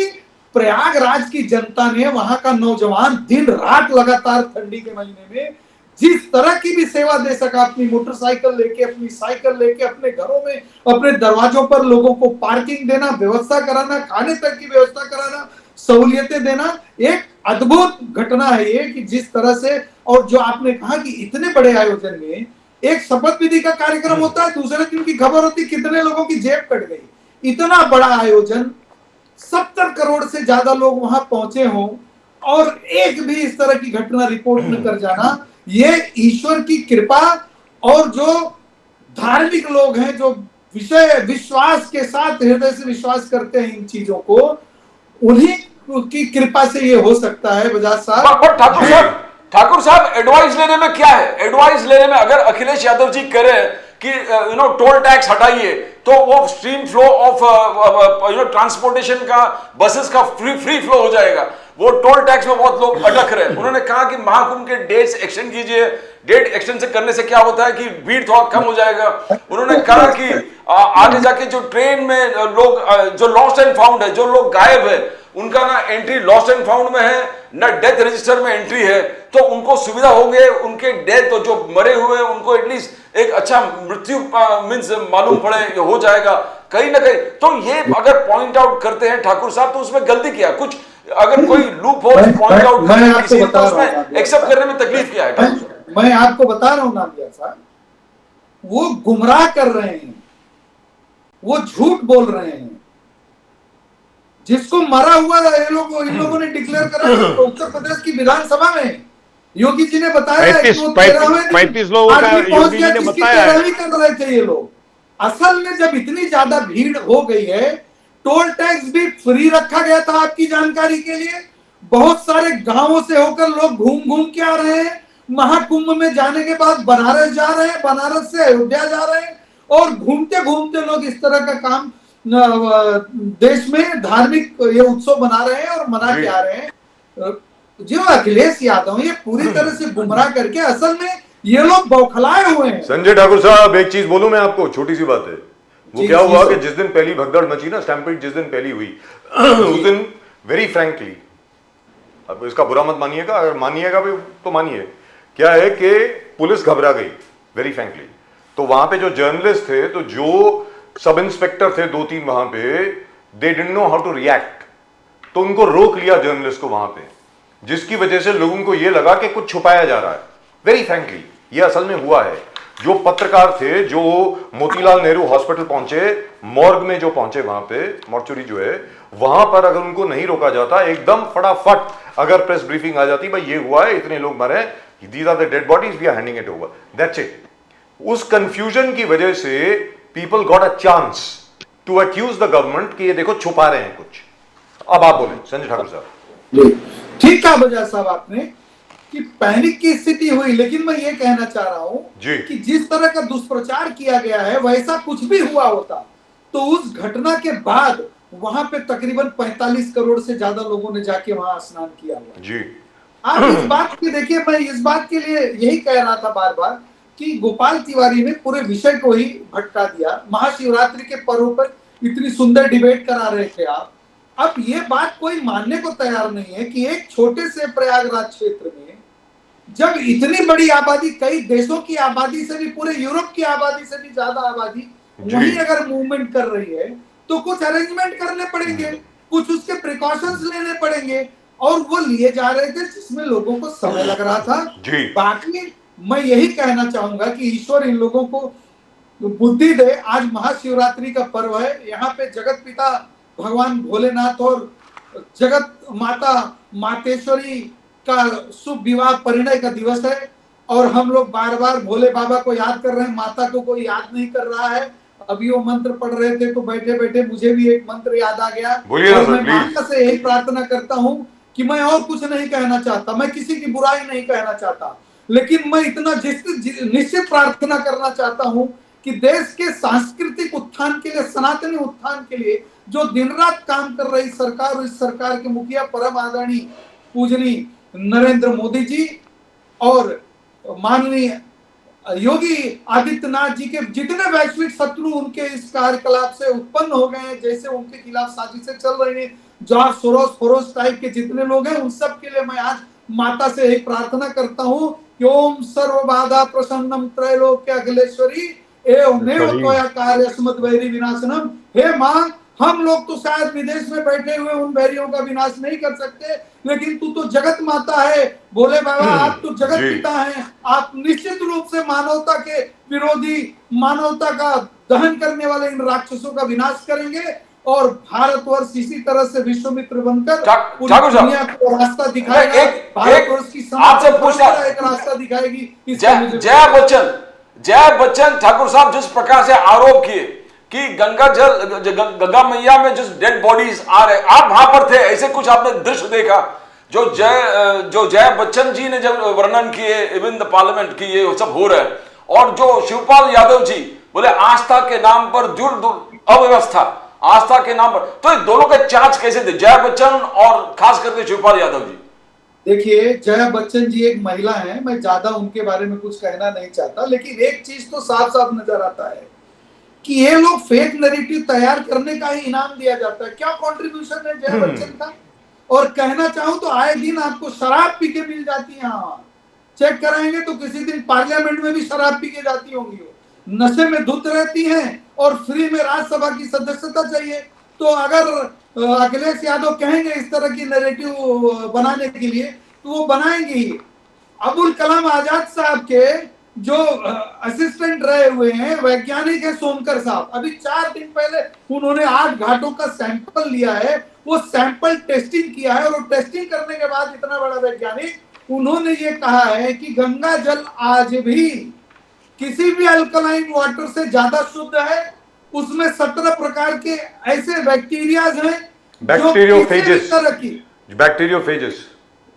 प्रयागराज की जनता ने, वहां का नौजवान दिन रात लगातार ठंडी के महीने में जिस तरह की भी सेवा दे सका, अपनी मोटरसाइकिल लेके, अपनी साइकिल लेके, अपने घरों में, अपने दरवाजों पर लोगों को पार्किंग देना, व्यवस्था कराना, खाने तक की व्यवस्था कराना, सहूलियतें देना, एक अद्भुत घटना है ये कि जिस तरह से। और जो आपने कहा कि इतने बड़े आयोजन में एक शपथ विधि का कार्यक्रम होता है, दूसरे दिन की खबर होती कितने लोगों की जेब कट गई। इतना बड़ा आयोजन, 70 करोड़ से ज्यादा लोग वहां पहुंचे हों और एक भी इस तरह की घटना रिपोर्ट न कर जाना, ये ईश्वर की कृपा। और जो धार्मिक लोग हैं, जो विश्वास के साथ हृदय से विश्वास करते हैं इन चीजों को, उन्हीं की कृपा से ये हो सकता है। बजाज साहब, ठाकुर साहब एडवाइस लेने में क्या है? एडवाइस लेने में अगर अखिलेश यादव जी करें कि टोल टैक्स हटाइए, तो वो स्ट्रीम फ्लो ऑफ ट्रांसपोर्टेशन का, बसेस का फ्री फ्लो हो जाएगा। वो टोल टैक्स में बहुत लोग अटक रहे हैं। उन्होंने कहा कि महाकुंभ के डेट्स एक्सटेंड कीजिए, डेट एक्सटेंशन करने से क्या होता है कि भीड़ थोड़ा कम हो जाएगा। उन्होंने कहा कि आगे जाके जो ट्रेन में लोग जो लॉस्ट एंड फाउंड है, जो लोग गायब है, उनका ना एंट्री लॉस्ट एंड फाउंड में है, ना डेथ रजिस्टर में एंट्री है, तो उनको सुविधा हो गई। उनके डेथ, तो जो मरे हुए हैं, उनको एटलीस्ट एक अच्छा मृत्यु मींस मालूम पड़े, हो जाएगा कहीं ना कहीं। तो ये अगर पॉइंट आउट करते हैं ठाकुर साहब, तो उसमें गलती क्या है? कुछ अगर कोई लूप होल पॉइंट आउट करें किसी, तो उसमें एक्सेप्ट करने में तकलीफ क्या है? मैं आपको बता रहा हूं नादिया साहब, वो गुमराह कर रहे हैं, वो झूठ बोल रहे हैं। जिसको मरा हुआ इन लोगों ने डिक्लेयर करा उत्तर प्रदेश की विधानसभा में। योगी जी ने बताया 35 लोगों का योगी जी ने बताया कर रहे थे ये लोग। असल में जब इतनी ज्यादा भीड़ हो गई है, टोल टैक्स भी फ्री रखा गया था। आपकी जानकारी के लिए, बहुत सारे गांवों से होकर लोग घूम घूम के आ रहे हैं। महाकुंभ में जाने के बाद बनारस जा रहे हैं, बनारस से अयोध्या जा रहे हैं, और घूमते घूमते लोग इस तरह का काम देश में धार्मिक ये उत्सव बना रहे हैं और मना के आ रहे हैं। जो अखिलेश यादव ये पूरी तरह से गुमराह करके, असल में ये लोग बौखलाए हुए हैं। संजय ठाकुर साहब, एक चीज बोलूं मैं आपको, छोटी सी बात है। वो क्या हुआ कि जिस दिन पहली भगदड़ मची ना, स्टैम्पीड जिस दिन पहली हुई, उस दिन वेरी फ्रैंकली, अब इसका बुरा मत मानिएगा, अगर मानिएगा भी तो मानिए, क्या है कि पुलिस घबरा गई वेरी फ्रैंकली। तो वहां पे जो जर्नलिस्ट थे, तो जो सब इंस्पेक्टर थे 2-3 वहां पे, they didn't know how to react, तो उनको रोक लिया जर्नलिस्ट को वहां पे, जिसकी वजह से लोगों को यह लगा कि कुछ छुपाया जा रहा है। वेरी फ्रैंकली ये असल में हुआ है। जो पत्रकार थे, जो मोतीलाल नेहरू हॉस्पिटल पहुंचे, मॉर्ग में जो पहुंचे, वहां पे मॉर्चुरी जो है, वहां पर अगर उनको नहीं रोका जाता, एकदम फटाफट अगर प्रेस ब्रीफिंग आ जाती, भाई ये हुआ है, इतने लोग मरे, these are the dead bodies, we are handing it over, that's it. उस कंफ्यूजन की वजह से people got a chance to accuse the government कि ये देखो छुपा रहे हैं कुछ। अब आप बोले संजय ठाकुर साहब। ठीक कहा बजाज साहब आपने कि पैनिक की स्थिति हुई, लेकिन मैं ये कहना चाह रहा हूं कि जिस तरह का दुष्प्रचार किया गया है, वैसा कुछ भी हुआ होता तो उस घटना के बाद वहां पे तकरीबन 45 करोड़ से ज्यादा लोगों ने जाके वहां स्नान किया हुआ जी। आप इस बात की देखिए, मैं इस बात के लिए यही कह रहा था बार बार कि गोपाल तिवारी ने पूरे विषय को ही भटका दिया। महाशिवरात्रि के पर्व पर इतनी सुंदर डिबेट करा रहे थे आप। अब ये बात कोई मानने को तैयार नहीं है कि एक छोटे से प्रयागराज क्षेत्र में जब इतनी बड़ी आबादी, कई देशों की आबादी से भी, पूरे यूरोप की आबादी से भी ज्यादा आबादी वहीं अगर मूवमेंट कर रही है, तो कुछ अरेंजमेंट करने पड़ेंगे, कुछ उसके प्रिकॉशंस लेने पड़ेंगे, और वो लिए जा रहे थे जिसमें लोगों को समय लग रहा था। बाकी मैं यही कहना चाहूंगा कि ईश्वर इन लोगों को बुद्धि दे। आज महाशिवरात्रि का पर्व है, यहाँ पे जगत पिता भगवान भोलेनाथ और जगत माता मातेश्वरी का शुभ विवाह परिणय का दिवस है, और हम लोग बार बार भोले बाबा को याद कर रहे हैं, माता को कोई याद नहीं कर रहा है। अभी वो मंत्र पढ़ रहे थे तो बैठे बैठे मुझे भी एक मंत्र याद आ गया, और मैं माता से यही प्रार्थना करता हूँ कि मैं और कुछ नहीं कहना चाहता, मैं किसी की बुराई नहीं कहना चाहता, लेकिन मैं इतना निश्चित प्रार्थना करना चाहता हूँ कि देश के सांस्कृतिक उत्थान के लिए, सनातनी उत्थान के लिए जो दिन रात काम कर रही सरकार और इस सरकार के मुखिया परम आदरणीय पूजनीय नरेंद्र मोदी जी, और माननीय योगी आदित्यनाथ जी के जितने वैश्विक शत्रु उनके इस कार्यकलाप से उत्पन्न हो गए हैं, जैसे उनके खिलाफ साजिशें चल रही हैं, जॉर्ज सोरोस टाइप के जितने लोग हैं, उन सब के लिए मैं आज माता से यही प्रार्थना करता हूं कि ओम सर्व बाधा प्रसन्नम त्रैलोक्य अखिलेश्वरी एवमेव त्वया कार्यस्मद् वैरी विनाशनम। हे मां, हम लोग तो शायद विदेश में बैठे हुए उन वैरियों का विनाश नहीं कर सकते, लेकिन तू तो जगत माता है। बोले बाबा, आप तो जगत पिता हैं, आप निश्चित रूप से मानवता के विरोधी, मानवता का दहन करने वाले इन राक्षसों का विनाश करेंगे और भारतवर्ष इसी तरह से विश्वमित्र बनकर पूरी दुनिया को रास्ता दिखाएगा। भारतवर्ष की आपसे पूछना एक रास्ता दिखाएगी। जया बच्चन ठाकुर साहब जिस प्रकार से आरोप किए कि गंगा मैया में जिस डेड बॉडीज आ रहे, आप वहां पर थे, ऐसे कुछ आपने दृश्य देखा जो जया बच्चन जी ने जब वर्णन किए इवन द पार्लियामेंट की ये सब हो रहा है, और जो शिवपाल यादव जी बोले आस्था के नाम पर अव्यवस्था, आस्था के नाम पर, तो इन दोनों के चार्ज कैसे थे, जया बच्चन और खास करके शिवपाल यादव जी? देखिए, जया बच्चन जी एक महिला है, मैं ज्यादा उनके बारे में कुछ कहना नहीं चाहता, लेकिन एक चीज तो साफ साफ नजर आता है कि ये लोग फेक नैरेटिव तैयार करने का ही इनाम दिया जाता है। क्या कंट्रीब्यूशन है जया बच्चन का? और कहना चाहूं तो आए दिन आपको शराब पी के मिल जाती है, चेक कराएंगे तो किसी दिन पार्लियामेंट में भी शराब पी के जाती होंगी, वो नशे में धुत रहती हैं और फ्री में राज्यसभा की सदस्यता चाहिए। तो अगर अखिलेश यादव कहेंगे इस तरह की नैरेटिव बनाने के लिए, तो वो बनाएंगे ही। अबुल कलाम आजाद साहब के जो असिस्टेंट रहे हुए हैं वैज्ञानिक है सोनकर साहब, अभी 4 दिन पहले उन्होंने 8 घाटों का सैंपल लिया है, वो सैंपल टेस्टिंग किया है, और वो टेस्टिंग करने के बाद इतना बड़ा वैज्ञानिक उन्होंने ये कहा है कि गंगा जल आज भी किसी भी अल्कलाइन वाटर से ज्यादा शुद्ध है। उसमें 17 प्रकार के ऐसे बैक्टीरियाज हैं, बैक्टीरियोफेजेस,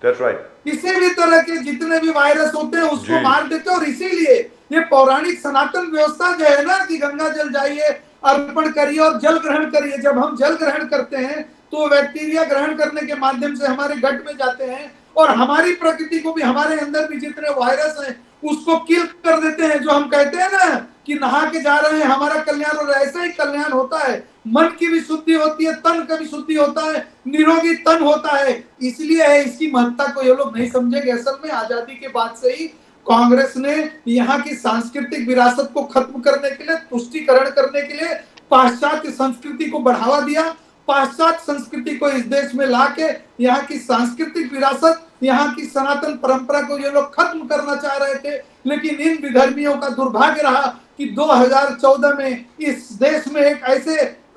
दैट्स राइट, किसी भी तरह के जितने भी वायरस होते हैं उसको मार देते हैं। और इसीलिए ये पौराणिक सनातन व्यवस्था जो है ना कि गंगा जल जाइए, अर्पण करिए और जल ग्रहण करिए। जब हम जल ग्रहण करते हैं तो बैक्टीरिया ग्रहण करने के माध्यम से हमारे गट में जाते हैं और हमारी प्रकृति को भी, हमारे अंदर भी जितने वायरस हैं उसको किल कर देते हैं। जो हम कहते हैं ना कि नहा के जा रहे हैं हमारा कल्याण, और ऐसा ही कल्याण होता है। मन की भी शुद्धि होती है, तन का भी शुद्धि होता है, निरोगी तन होता है। इसलिए है, इसकी महत्ता को ये लोग नहीं समझेंगे। असल में आजादी के बाद से ही कांग्रेस ने यहाँ की सांस्कृतिक विरासत को खत्म करने के लिए, तुष्टीकरण करने के लिए पाश्चात्य संस्कृति को बढ़ावा दिया। पाश्चात्य संस्कृति को इस देश में लाके यहाँ की सांस्कृतिक विरासत, यहाँ की सनातन परंपरा को ये लोग खत्म करना चाह रहे थे। लेकिन इन विधर्मियों का दुर्भाग्य रहा कि 2014 में इस देश में एक ऐसे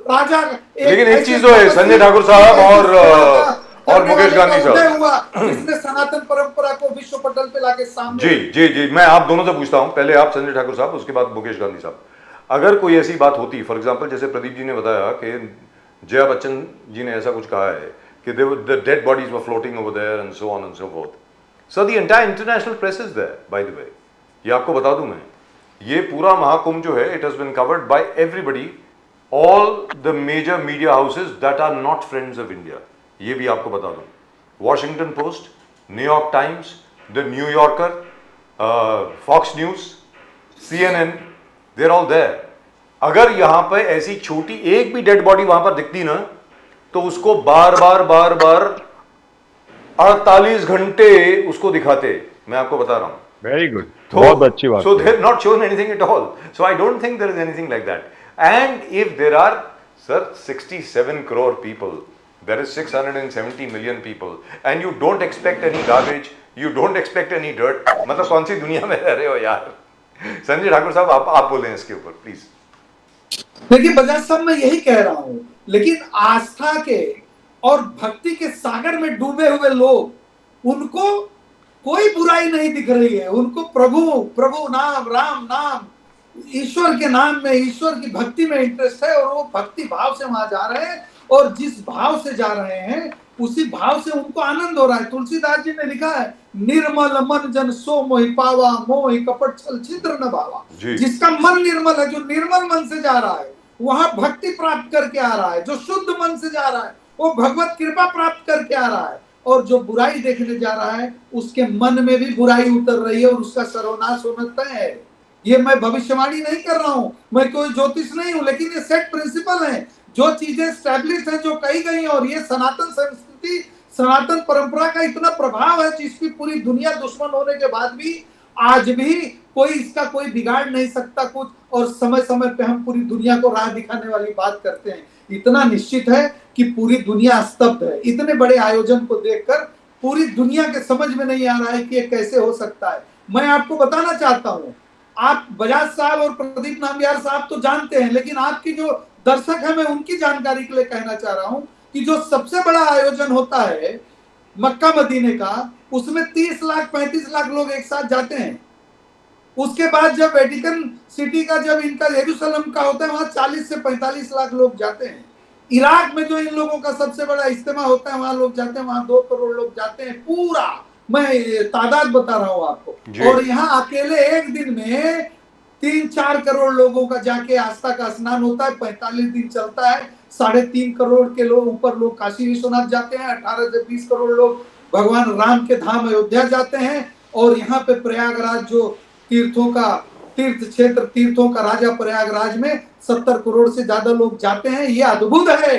राजा, लेकिन एक चीज तो है, संजय ठाकुर साहब और मुकेश गांधी साहब हुआ जिसने सनातन परंपरा को विश्व पटल पे लाके सामने। जी, मैं आप दोनों से पूछता हूं, पहले आप संजय ठाकुर साहब, उसके बाद मुकेश गांधी साहब। अगर कोई ऐसी बात होती, फॉर एग्जाम्पल जैसे प्रदीप जी ने बताया कि जया बच्चन जी ने ऐसा कुछ कहा है कि the dead bodies were floating over there and so on and so forth. So the entire international press is there, by the way. ये आपको बता दूं मैं, ये पूरा महाकुंभ जो है, it has been covered by everybody, all the major media houses that are not friends of India. ये भी आपको बता दूं, Washington Post, New York Times, The New Yorker, Fox News, CNN, they're all there. अगर यहां पे ऐसी छोटी एक भी डेड बॉडी वहां पर दिखती ना, तो उसको बार बार 48 घंटे उसको दिखाते। मैं आपको बता रहा हूं। वेरी गुड, बहुत अच्छी बात। So they're not shown anything at all. So I don't think there is anything like that. And if there are, sir, 67 crore people, there is 670 million people, and you don't expect any garbage, you don't expect any dirt, मतलब कौन सी दुनिया में रह रहे हो यार? संजय ठाकुर साहब, आप बोलें इसके ऊपर प्लीज। देखिए बजाज साहब, मैं यही कह रहा हूं, लेकिन आस्था के और भक्ति के सागर में डूबे हुए लोग, उनको कोई बुराई नहीं दिख रही है। उनको प्रभु नाम, राम नाम, ईश्वर के नाम में, ईश्वर की भक्ति में इंटरेस्ट है, और वो भक्ति भाव से वहां जा रहे हैं, और जिस भाव से जा रहे हैं उसी भाव से उनको आनंद हो रहा है। तुलसीदास जी ने लिखा है, निर्मल मन जन सो मोहि पावा, मोहि कपट छल छिद्र न भावा। जिसका मन निर्मल है, जो निर्मल मन से जा रहा है, वहां भक्ति प्राप्त करके आ रहा है। जो शुद्ध मन से जा रहा है, वो भगवत कृपा प्राप्त करके आ रहा है। और जो बुराई देखने जा रहा है उसके मन में भी बुराई उतर रही है और उसका सर्वनाश होना तय है। ये मैं भविष्यवाणी नहीं कर रहा हूं, मैं कोई ज्योतिष नहीं हूं, लेकिन ये सेट प्रिंसिपल है, जो चीजें स्टैब्लिश है, जो कही गई, और ये सनातन संस्कृति, सनातन परंपरा का इतना प्रभाव है जिसकी पूरी दुनिया दुश्मन होने के बाद भी आज भी कोई इसका कोई बिगाड़ नहीं सकता कुछ, और समय समय पे हम पूरी दुनिया को राह दिखाने वाली बात करते हैं। इतना निश्चित है कि पूरी दुनिया स्तब्ध है। इतने बड़े आयोजन को देखकर पूरी दुनिया के समझ में नहीं आ रहा है कि ये कैसे हो सकता है। मैं आपको बताना चाहता हूं, आप बजाज साहब और प्रदीप नामग्याल साहब तो जानते हैं, लेकिन आपकी जो दर्शक है, मैं उनकी जानकारी के लिए कहना चाह रहा हूं कि जो सबसे बड़ा आयोजन होता है मक्का मदीने का, उसमें 30 लाख 35 लाख लोग एक साथ जाते हैं। उसके बाद जब वेटिकन सिटी का, जब इनका यरूशलेम का होता है, वहां 40 से 45 लाख लोग जाते हैं। इराक में जो इन लोगों का सबसे बड़ा इज्तिमा होता है, वहां लोग जाते हैं, वहां 2 करोड़ लोग जाते हैं। पूरा मैं तादाद बता रहा हूं आपको। और यहाँ अकेले एक दिन में 3-4 करोड़ लोगों का जाके आस्था का स्नान होता है। 45 दिन चलता है। 3.5 करोड़ के लोग ऊपर लोग काशी विश्वनाथ जाते हैं। 18 से 20 करोड़ लोग भगवान राम के धाम अयोध्या जाते हैं। और यहाँ पे प्रयागराज, जो तीर्थों का तीर्थ क्षेत्र, तीर्थों का राजा प्रयागराज में 70 करोड़ से ज्यादा लोग जाते हैं। ये अद्भुत है,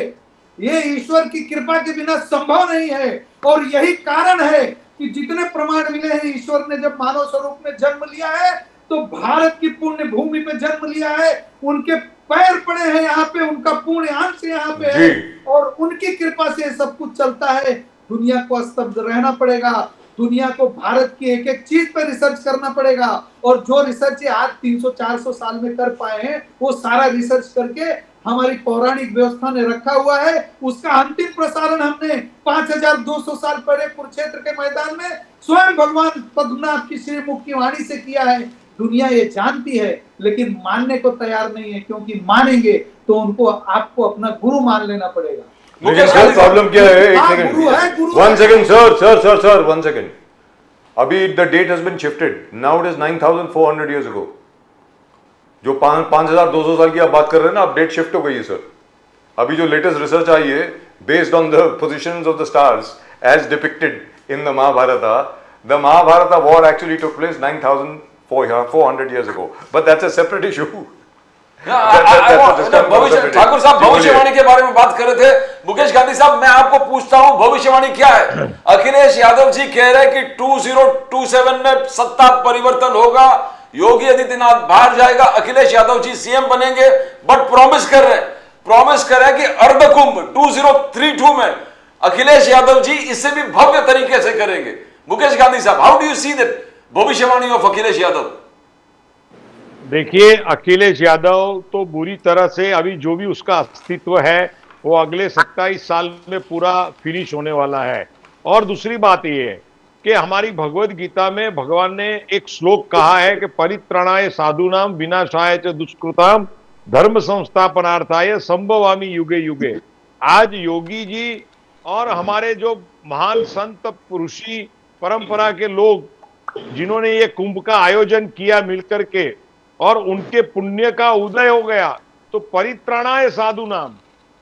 ये ईश्वर की कृपा के बिना संभव नहीं है। और यही कारण है कि जितने प्रमाण मिले हैं, ईश्वर ने जब मानव स्वरूप में जन्म लिया है तो भारत की पुण्य भूमि पे जन्म लिया है। उनके पैर पड़े हैं यहाँ पे, उनका पुण्य अंश यहाँ पे है, और उनकी कृपा से सब कुछ चलता है। दुनिया को स्तब्ध रहना पड़ेगा, दुनिया को भारत की एक एक चीज पर रिसर्च करना पड़ेगा। और जो रिसर्च आज 300-400 साल में कर पाए हैं, वो सारा रिसर्च करके हमारी पौराणिक व्यवस्था ने रखा हुआ है। उसका अंतिम प्रसारण हमने 5200 साल पहले कुरुक्षेत्र के मैदान में स्वयं भगवान पद्मनाभ की श्रीमुख की वाणी से किया है। दुनिया ये जानती है, लेकिन मानने को तैयार नहीं है, क्योंकि मानेंगे तो उनको, आपको अपना गुरु मान लेना पड़ेगा। लेकिन सर प्रॉब्लम क्या है, एक सेकंड, 1 सेकंड सर 1 सेकंड। अभी the date has been shifted, now it is 9400 years ago. जो 5200 साल की आप बात कर रहे हैं ना, अब डेट शिफ्ट हो गई है सर। अभी जो लेटेस्ट रिसर्च आई है, based on the positions of the stars as depicted in the Mahabharata war actually took place 9400 years ago, but that's a separate issue. Thakur साहब भविष्यवाणी के बारे में बात कर रहे थे। मुकेश गांधी साहब, मैं आपको पूछता हूं, भविष्यवाणी क्या है? अखिलेश यादव जी कह रहे हैं कि 2027 में सत्ता परिवर्तन होगा, योगी आदित्यनाथ बाहर जाएगा, अखिलेश यादव जी सीएम बनेंगे, बट प्रॉमिस कर रहे हैं कि अर्धकुंभ 2032 में अखिलेश यादव जी इससे भी भव्य तरीके से करेंगे। मुकेश गांधी साहब, how do you see that भविष्यवाणी ऑफ अखिलेश यादव? देखिए, अखिलेश यादव तो बुरी तरह से, अभी जो भी उसका अस्तित्व है वो अगले 27 साल में पूरा फिनिश होने वाला है। और दूसरी बात ये है कि हमारी भगवत गीता में भगवान ने एक श्लोक कहा है कि परित्राणाय साधूनाम विनाशाय च दुष्कृताम धर्म संस्थापनार्थाय संभवामि युगे युगे। आज योगी जी और हमारे जो महान संत ऋषि परंपरा के लोग, जिन्होंने ये कुंभ का आयोजन किया मिलकर के, और उनके पुण्य का उदय हो गया, तो परित्राणाय साधु नाम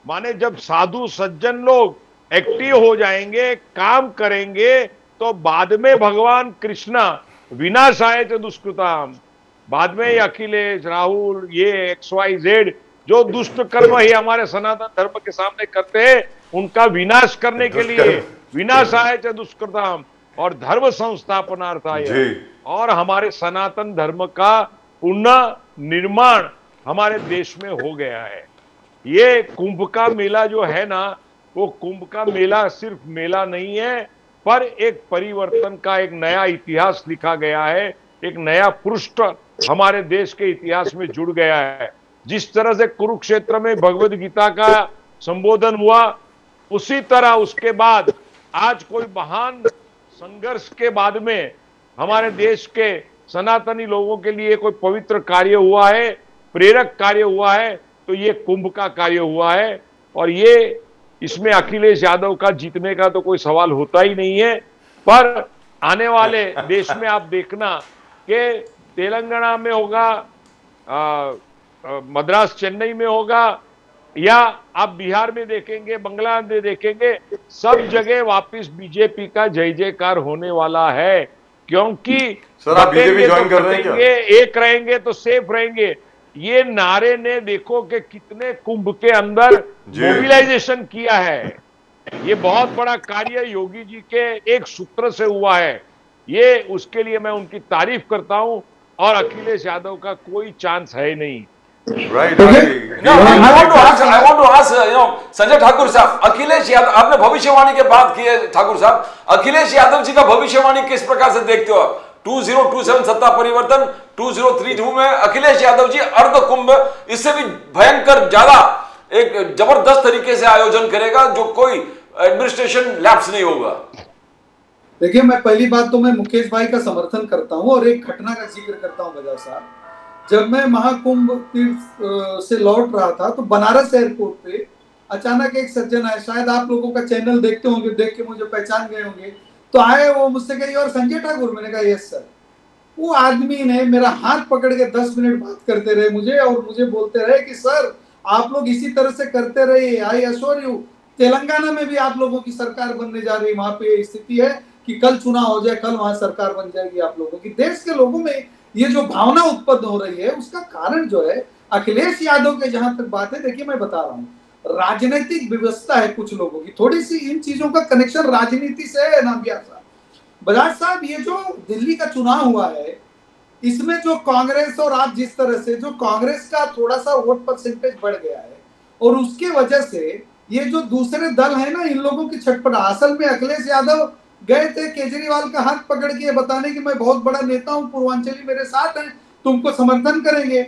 माने जब साधु सज्जन लोग एक्टिव हो जाएंगे, काम करेंगे, तो बाद में भगवान कृष्णा विनाशाय च दुष्कृताम, बाद में अखिलेश, राहुल, ये XYZ जो दुष्ट कर्म ही हमारे सनातन धर्म के सामने करते हैं, उनका विनाश करने के लिए विनाशाय च दुष्कृताम और धर्म संस्थापनार्थाय, और हमारे सनातन धर्म का पुनः निर्माण हमारे देश में हो गया है। ये कुंभ का मेला जो है ना, वो कुंभ का मेला सिर्फ मेला नहीं है, पर एक परिवर्तन का एक नया इतिहास लिखा गया है, एक नया पृष्ठ हमारे देश के इतिहास में जुड़ गया है। जिस तरह से कुरुक्षेत्र में भगवद गीता का संबोधन हुआ, उसी तरह उसके बाद आज कोई महान संघर्ष के बाद में हमारे देश के सनातनी लोगों के लिए कोई पवित्र कार्य हुआ है, प्रेरक कार्य हुआ है, तो ये कुंभ का कार्य हुआ है। और ये, इसमें अखिलेश यादव का जीतने का तो कोई सवाल होता ही नहीं है। पर आने वाले देश में आप देखना कि तेलंगाना में होगा, मद्रास चेन्नई में होगा, या आप बिहार में देखेंगे, बांग्लादेश में देखेंगे, सब जगह वापस बीजेपी का जय जयकार होने वाला है, क्योंकि सर आप बीजेपी बटेंगे ज्वाइन तो कर रहे हैं क्या? बटेंगे, एक रहेंगे तो सेफ रहेंगे। ये नारे ने देखो कि कितने कुंभ के अंदर जी। मोबिलाइजेशन किया है। ये बहुत बड़ा कार्य योगी जी के एक सूत्र से हुआ है। ये उसके लिए मैं उनकी तारीफ करता हूं, और अखिलेश यादव का कोई चांस है नहीं। Right. No, I want to ask, Sanjay Thakur साहब, अखिलेश यादव, आपने भविष्यवाणी के बात की है ठाकुर साहब, अखिलेश यादव जी का भविष्यवाणी किस प्रकार से देखते हो आप? 2027 सत्ता परिवर्तन, 2032 में अखिलेश यादव जी अर्ध कुंभ, इससे भी भयंकर ज्यादा एक जबरदस्त तरीके से आयोजन करेगा, जो कोई एडमिनिस्ट्रेशन लैप्स नहीं होगा। देखिए, मैं पहली बात तो मैं मुकेश भाई का समर्थन करता हूं और एक घटना का जिक्र करता हूं बजाज साहब। जब मैं महाकुंभ तीर्थ से लौट रहा था तो बनारस एयरपोर्ट पे अचानक एक सज्जन आए, शायद आप लोगों का चैनल देखते होंगे, देख के मुझे पहचान गए होंगे, तो आए वो मुझसे कहे, और संजय ठाकुर? मैंने कहा यस सर। वो आदमी ने मेरा हाथ पकड़ के 10 मिनट बात करते रहे मुझे, और मुझे बोलते रहे कि सर आप लोग इसी तरह से करते रहिए, आई एश्योर यू तेलंगाना में भी आप लोगों की सरकार बनने जा रही है, वहां पे स्थिति है कि कल चुनाव हो जाए, कल वहां सरकार बन जाएगी आप लोगों की। देश के लोगों में ये जो भावना उत्पन्न हो रही है, उसका कारण जो है अखिलेश यादव के जहां तक बात है, देखिए मैं बता रहा हूँ, राजनीतिक व्यवस्था है कुछ लोगों की, थोड़ी सी इन चीजों का कनेक्शन राजनीति से है ना बजाज साहब। ये जो दिल्ली का चुनाव हुआ है, इसमें जो कांग्रेस और आप जिस तरह से जो कांग्रेस का थोड़ा सा वोट परसेंटेज बढ़ गया है, और उसके वजह से ये जो दूसरे दल है ना, इन लोगों की छटपटा, असल में अखिलेश यादव गए थे केजरीवाल का हाथ पकड़ के बताने कि मैं बहुत बड़ा नेता हूं, पूर्वांचली मेरे साथ हैं, तुमको समर्थन करेंगे।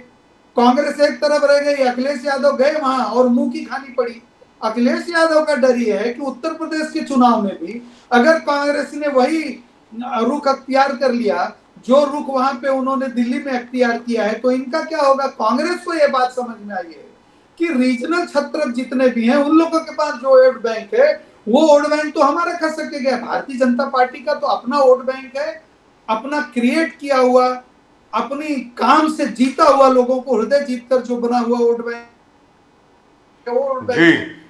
कांग्रेस एक तरफ रह गई, अखिलेश यादव गए वहां और मुंह की खानी पड़ी। अखिलेश यादव का डर यह है कि उत्तर प्रदेश के चुनाव में भी अगर कांग्रेस ने वही रुख अख्तियार कर लिया जो रुख वहां पे उन्होंने दिल्ली में अख्तियार किया है, तो इनका क्या होगा। कांग्रेस को यह बात समझ में आई है कि रीजनल छत्र जितने भी हैं, उन लोगों के पास जो वोट बैंक है, वो वोट बैंक तो हमारा खसकेगा। भारतीय जनता पार्टी का तो अपना वोट बैंक है, अपना क्रिएट किया हुआ, अपनी काम से जीता हुआ, लोगों को हृदय जीतकर जो बना हुआ वोट बैंक,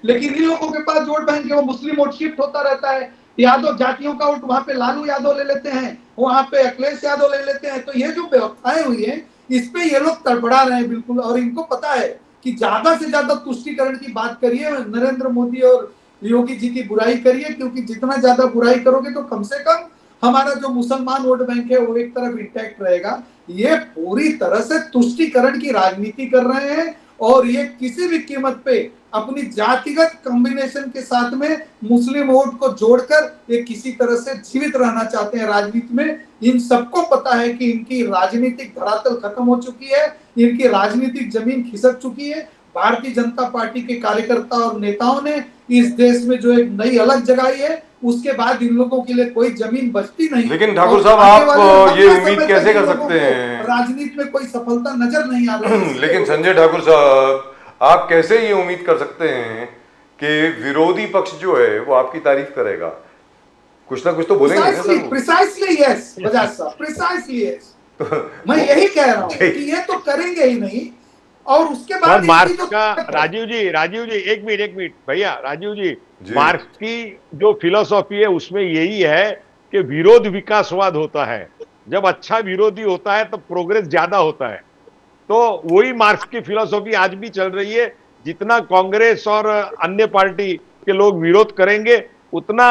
लेकिन इन लोगों के पास वोट बैंक है, वो मुस्लिम वोट शिफ्ट होता रहता है, यादव जातियों का वोट वहां पे लालू यादव ले लेते हैं, वहां पे अखिलेश यादव ले लेते हैं। तो ये जो व्यवस्थाएं हुई है, इस पे ये लोग तड़पड़ा रहे हैं बिल्कुल, और इनको पता है कि ज्यादा से ज्यादा तुष्टीकरण की बात करिए, नरेंद्र मोदी और योगी जी की बुराई करिए, क्योंकि जितना ज्यादा बुराई करोगे तो कम से कम हमारा जो मुसलमान वोट बैंक है वो एक तरफ इंटैक्ट रहेगा। ये पूरी तरह से तुष्टीकरण की राजनीति कर रहे हैं, और ये किसी भी कीमत पे अपनी जातिगत कॉम्बिनेशन के साथ में मुस्लिम वोट को जोड़कर ये किसी तरह से जीवित रहना चाहते हैं राजनीति में। इन सबको पता है कि इनकी राजनीतिक धरातल खत्म हो चुकी है, इनकी राजनीतिक जमीन खिसक चुकी है। भारतीय जनता पार्टी के कार्यकर्ता और नेताओं ने इस देश में जो एक नई अलग जगाई है, उसके बाद इन लोगों के लिए कोई जमीन बचती नहीं। लेकिन ठाकुर साहब, आप ये उम्मीद कैसे कर सकते हैं, राजनीति में कोई सफलता नजर नहीं आ रही। लेकिन संजय ठाकुर साहब, आप कैसे ये उम्मीद कर सकते हैं कि विरोधी पक्ष जो है वो आपकी तारीफ करेगा? कुछ ना कुछ तो बोलेंगे ना सर। प्रिसाइसली यस बजाज साहब, प्रिसाइसली यस। मैं यही कह रहा हूँ कि ये तो करेंगे ही नहीं, और उसके बाद मार्क्स का राजीव जी एक मिनट भैया, राजीव जी मार्क्स की जो फिलोसॉफी है उसमें यही है कि विरोध विकासवाद होता है। जब अच्छा विरोधी होता है तो प्रोग्रेस ज्यादा होता है। तो वही मार्क्स की फिलोसॉफी आज भी चल रही है। जितना कांग्रेस और अन्य पार्टी के लोग विरोध करेंगे, उतना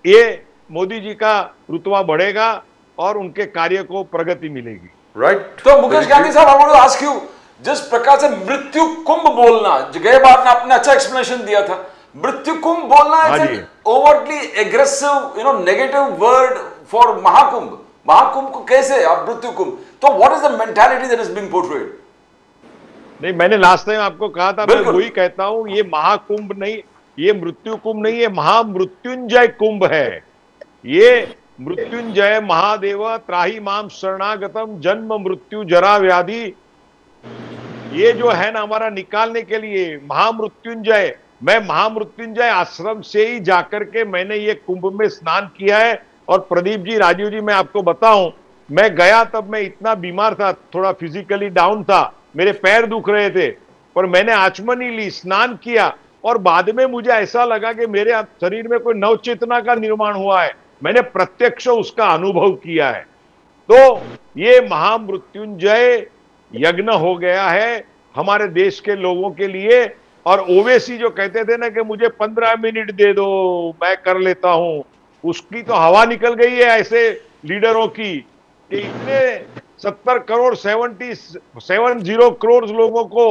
ये मोदी जी का रुतबा बढ़ेगा और उनके कार्य को प्रगति मिलेगी। राइट। तो मुकेश गांधी साहब, I want to ask you, जिस प्रकार से मृत्यु कुंभ बोलना, गए बार ने आपने अच्छा एक्सप्लेनेशन दिया था, मृत्यु कुंभ बोलना is overtly aggressive negative word for Mahakumbh. Mahakumbh को कैसे आप मृत्यु कुंभ, तो what is the mentality that is being portrayed? नहीं, मैंने लास्ट टाइम आपको कहा था, मैं वही कहता हूं, ये महाकुंभ नहीं, ये मृत्यु कुंभ नहीं, ये महामृत्युंजय कुंभ है। ये मृत्युंजय महादेव त्राही माम शरणागतम जन्म मृत्यु जरा व्याधि, ये जो है ना हमारा निकालने के लिए महामृत्युंजय। मैं महामृत्युंजय आश्रम से ही जाकर के मैंने ये कुंभ में स्नान किया है। और प्रदीप जी, राजीव जी, मैं आपको बताऊं, मैं गया तब मैं इतना बीमार था, थोड़ा फिजिकली डाउन था, मेरे पैर दुख रहे थे, पर मैंने आचमनी ली, स्नान किया और बाद में मुझे ऐसा लगा कि मेरे शरीर में कोई नवचेतना का निर्माण हुआ है। मैंने प्रत्यक्ष उसका अनुभव किया है। तो ये महामृत्युंजय यज्ञ हो गया है हमारे देश के लोगों के लिए। और ओवैसी जो कहते थे ना कि मुझे 15 मिनट दे दो, मैं कर लेता हूं, उसकी तो हवा निकल गई है ऐसे लीडरों की कि इतने 70 करोड़ 70 करोड़ लोगों को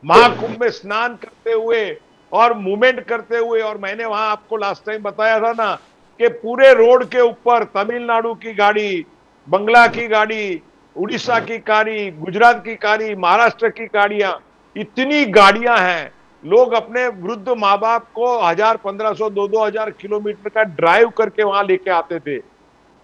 महाकुंभ में स्नान करते हुए और मूवमेंट करते हुए, और मैंने वहां आपको लास्ट टाइम बताया था ना कि पूरे रोड के ऊपर तमिलनाडु की गाड़ी, बंगला की गाड़ी, उड़ीसा की गाड़ी, गुजरात की गाड़ी, महाराष्ट्र की गाड़ियां, इतनी गाड़ियां हैं। लोग अपने वृद्ध माँ बाप को 1000, 1500, 2-2000 किलोमीटर का ड्राइव करके वहां लेके आते थे।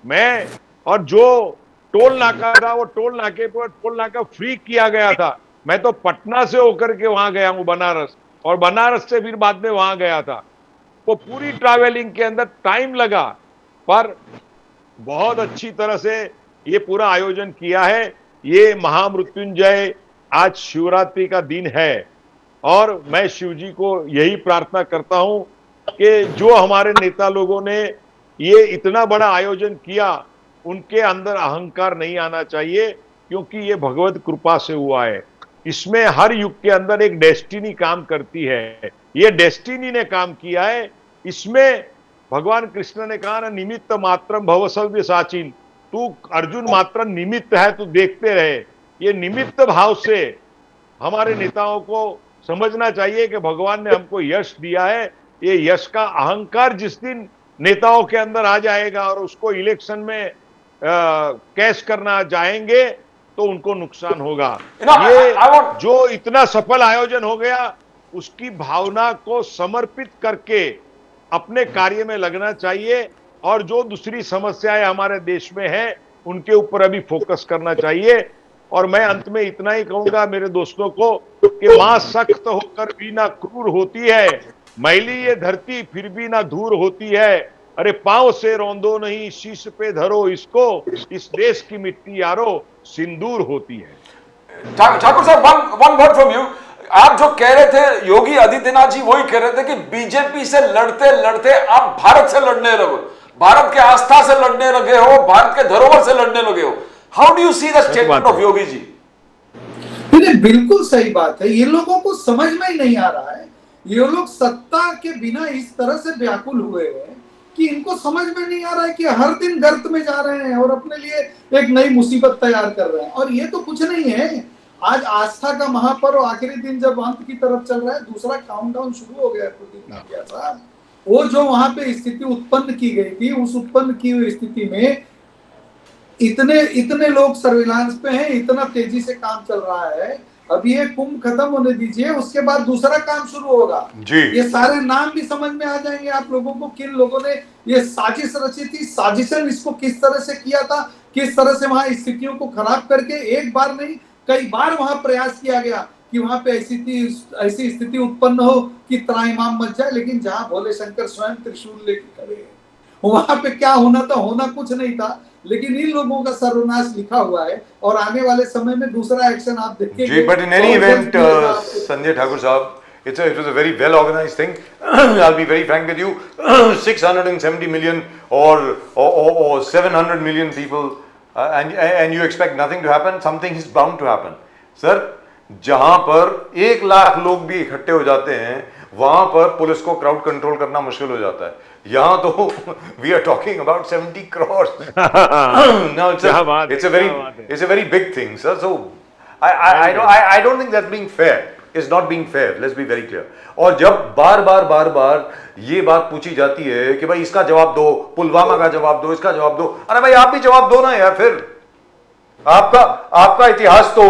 मैं और जो टोल नाका था वो टोल नाके पर टोल नाका फ्री किया गया था। मैं तो पटना से होकर के वहां गया हूं बनारस, और बनारस से फिर बाद में वहां गया था। वो पूरी ट्रैवलिंग के अंदर टाइम लगा, पर बहुत अच्छी तरह से ये पूरा आयोजन किया है। ये महामृत्युंजय आज शिवरात्रि का दिन है, और मैं शिव जी को यही प्रार्थना करता हूं कि जो हमारे नेता लोगों ने ये इतना बड़ा आयोजन किया, उनके अंदर अहंकार नहीं आना चाहिए, क्योंकि ये भगवत कृपा से हुआ है। इसमें हर युग के अंदर एक डेस्टिनी काम करती है, ये डेस्टिनी ने काम किया है। इसमें भगवान कृष्ण ने कहा ना, निमित्त मात्रम भव सव्य साचिन, तू अर्जुन मात्र निमित्त है, तू देखते रहे। ये निमित्त भाव से हमारे नेताओं को समझना चाहिए कि भगवान ने हमको यश दिया है। ये यश का अहंकार जिस दिन नेताओं के अंदर आ जाएगा और उसको इलेक्शन में कैश करना जाएंगे तो उनको नुकसान होगा। ये जो इतना सफल आयोजन हो गया, उसकी भावना को समर्पित करके अपने कार्य में लगना चाहिए, और जो दूसरी समस्याएं हमारे देश में हैं उनके ऊपर अभी फोकस करना चाहिए। और मैं अंत में इतना ही कहूंगा मेरे दोस्तों को कि मां सख्त होकर भी ना क्रूर होती है, मैली ये धरती फिर भी ना दूर होती है, अरे पांव से रौंदो नहीं शीश पे धरो इसको, इस देश की मिट्टी यारो सिंदूर होती है। ठाकुर साहब, वन वर्ड फ्रॉम यू। आप जो कह रहे थे, योगी आदित्यनाथ जी वही कह रहे थे कि बीजेपी से लड़ते लड़ते आप भारत से लड़ने लगे, भारत के आस्था से लड़ने लगे हो, भारत के धरोहर से लड़ने लगे हो। How do you see the statement of Yogi ji? बिल्कुल सही बात है। ये लोगों को समझ में ही नहीं आ रहा है। ये लोग सत्ता के बिना इस तरह से व्याकुल हुए हैं कि इनको समझ में नहीं आ रहा है कि हर दिन गर्त में जा रहे हैं और अपने लिए एक नई मुसीबत तैयार कर रहे हैं। और ये तो कुछ नहीं है, आज आस्था का महापर्व आखिरी दिन जब अंत की तरफ चल रहा है, दूसरा काउंटडाउन शुरू हो गया है। प्रदीप नाथिया साहब, वो जो वहां पे स्थिति उत्पन्न की गई थी, उस उत्पन्न की हुई स्थिति में इतने लोग सर्विलांस पे हैं, इतना तेजी से काम चल रहा है। अब ये कुंभ खत्म होने दीजिए, उसके बाद दूसरा काम शुरू होगा जी। ये सारे नाम भी समझ में आ जाएंगे आप लोगों को, किन लोगों ने ये साजिश रची थी, साजिशन इसको किस तरह से किया था, किस तरह से वहां स्थितियों को खराब करके एक बार नहीं कई बार वहां प्रयास किया गया कि वहां पे ऐसी स्थिति उत्पन्न हो कि त्राईमाम मच जाए। लेकिन जहां भोले शंकर स्वयं त्रिशूल लेके खड़े, वहां पे क्या होना था, होना कुछ नहीं था। लेकिन इन लोगों का सर्वनाश लिखा हुआ है, और आने वाले समय में दूसरा एक्शन आप देखेंगे। But in any event Sanjay Thakur साहब, it was a very well organized thing. I'll be very frank with you. 670 million or 700 million people, and you expect nothing to happen. Something is bound to happen. Sir, जहां पर 1 लाख लोग भी इकट्ठे हो जाते हैं, वहां पर पुलिस को क्राउड कंट्रोल करना मुश्किल हो जाता है। यहाँ तो we are talking about 70 crores. No, it's a very big thing, sir. So I don't think that's being fair. It's not being fair. Let's be very clear. और जब बार बार ये बात पूछी जाती है कि भाई इसका जवाब दो, पुलवामा का जवाब दो, इसका जवाब दो, अरे भाई आप भी जवाब दो ना यार। फिर आपका इतिहास तो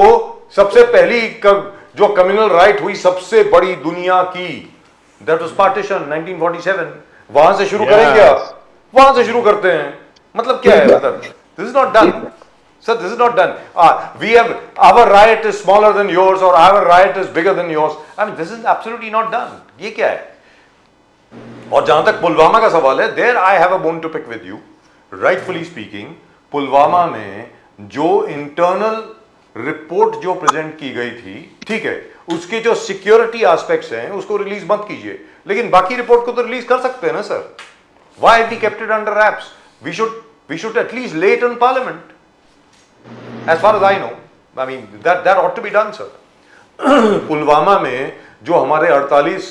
सबसे पहली जो कम्युनल राइट हुई सबसे बड़ी दुनिया की, दैट वाज पार्टीशन 1947, वहां से शुरू करेंगे आप, वहां से शुरू करते हैं। मतलब क्या है, मतलब this is not done sir, this is not done. We have our right is smaller than yours और our right is bigger than yours. I mean this is absolutely not done. ये क्या है? और जहां तक पुलवामा का सवाल है, there I have a bone to pick with you. Rightfully speaking, Pulwama में जो इंटरनल रिपोर्ट जो प्रेजेंट की गई थी, ठीक है, उसके जो सिक्योरिटी एस्पेक्ट्स हैं उसको रिलीज मत कीजिए, लेकिन बाकी रिपोर्ट को तो रिलीज कर सकते हैं ना sir. Why have we kept it under wraps? We should at least lay it in Parliament. As far as I know, I mean that ought to be done, sir. Pulwama में जो हमारे 48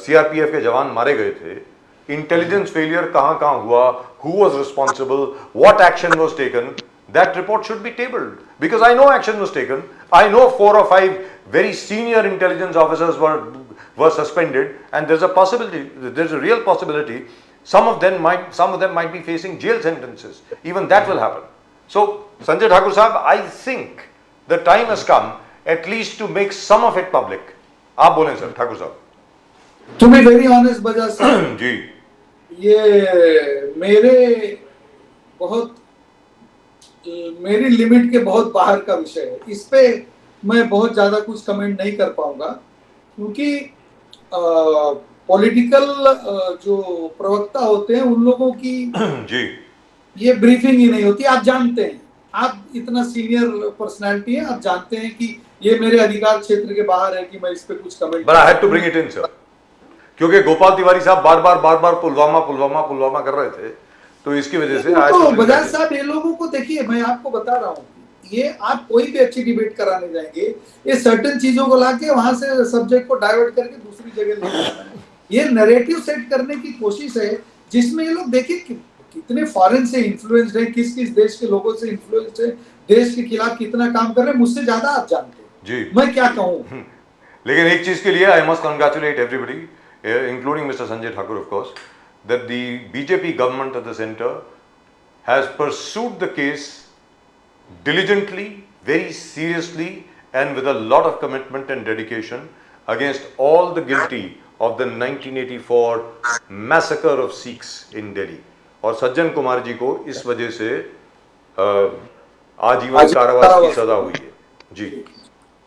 CRPF के जवान मारे गए थे, इंटेलिजेंस फेलियर कहां हुआ, who was responsible, what action was taken, that report should be tabled, because I know action was taken. I know 4 or 5 very senior intelligence officers were suspended, and there's a real possibility some of them might be facing jail sentences. Even that will happen. So Sanjay Thakur Sahab, I think the time has come at least to make some of it public. आप बोलें sir Thakur साहब. To be very honest Bajaj साहब जी, ये मेरी limit के बहुत बाहर का विषय है. इस पे मैं बहुत ज्यादा कुछ कमेंट नहीं कर पाऊंगा, क्योंकि पॉलिटिकल जो प्रवक्ता होते हैं उन लोगों की जी, ये ब्रीफिंग ही नहीं होती. आप जानते हैं, आप इतना सीनियर पर्सनालिटी है, आप जानते हैं कि ये मेरे अधिकार क्षेत्र के बाहर है कि मैं इस पे कुछ comment. But I had to bring it in, sir. क्योंकि गोपाल तिवारी साहब बार-बार पुलवामा कर रहे थे, तो इसकी वजह से आज तो बजाज साहब ये लोगों को देखिए, मैं आपको बता रहा हूँ, ये आप कोई भी अच्छी डिबेट कराने जाएंगे, ये सर्टेन चीजों को लाके वहां से सब्जेक्ट को डाइवर्ट करके दूसरी जगह ले जाना है. ये नैरेटिव सेट करने की कोशिश है, जिसमें ये लोग देखिए कितने फॉरेन से इन्फ्लुएंस्ड है, किस किस देश के लोगों से इन्फ्लुएंस्ड है, देश के खिलाफ कितना काम कर रहे हैं, मुझसे ज्यादा आप जानते हैं जी. मैं क्या कहूँ. लेकिन एक चीज के लिए I must congratulate everybody, including mister Sanjay Thakur of course, that the BJP government at the center has pursued the case diligently, very seriously, and with a lot of commitment and dedication against all the guilty of the 1984 massacre of Sikhs in Delhi. और सज्जन कुमार जी को इस वजह से आजीवन कारावास की सजा हुई है जी.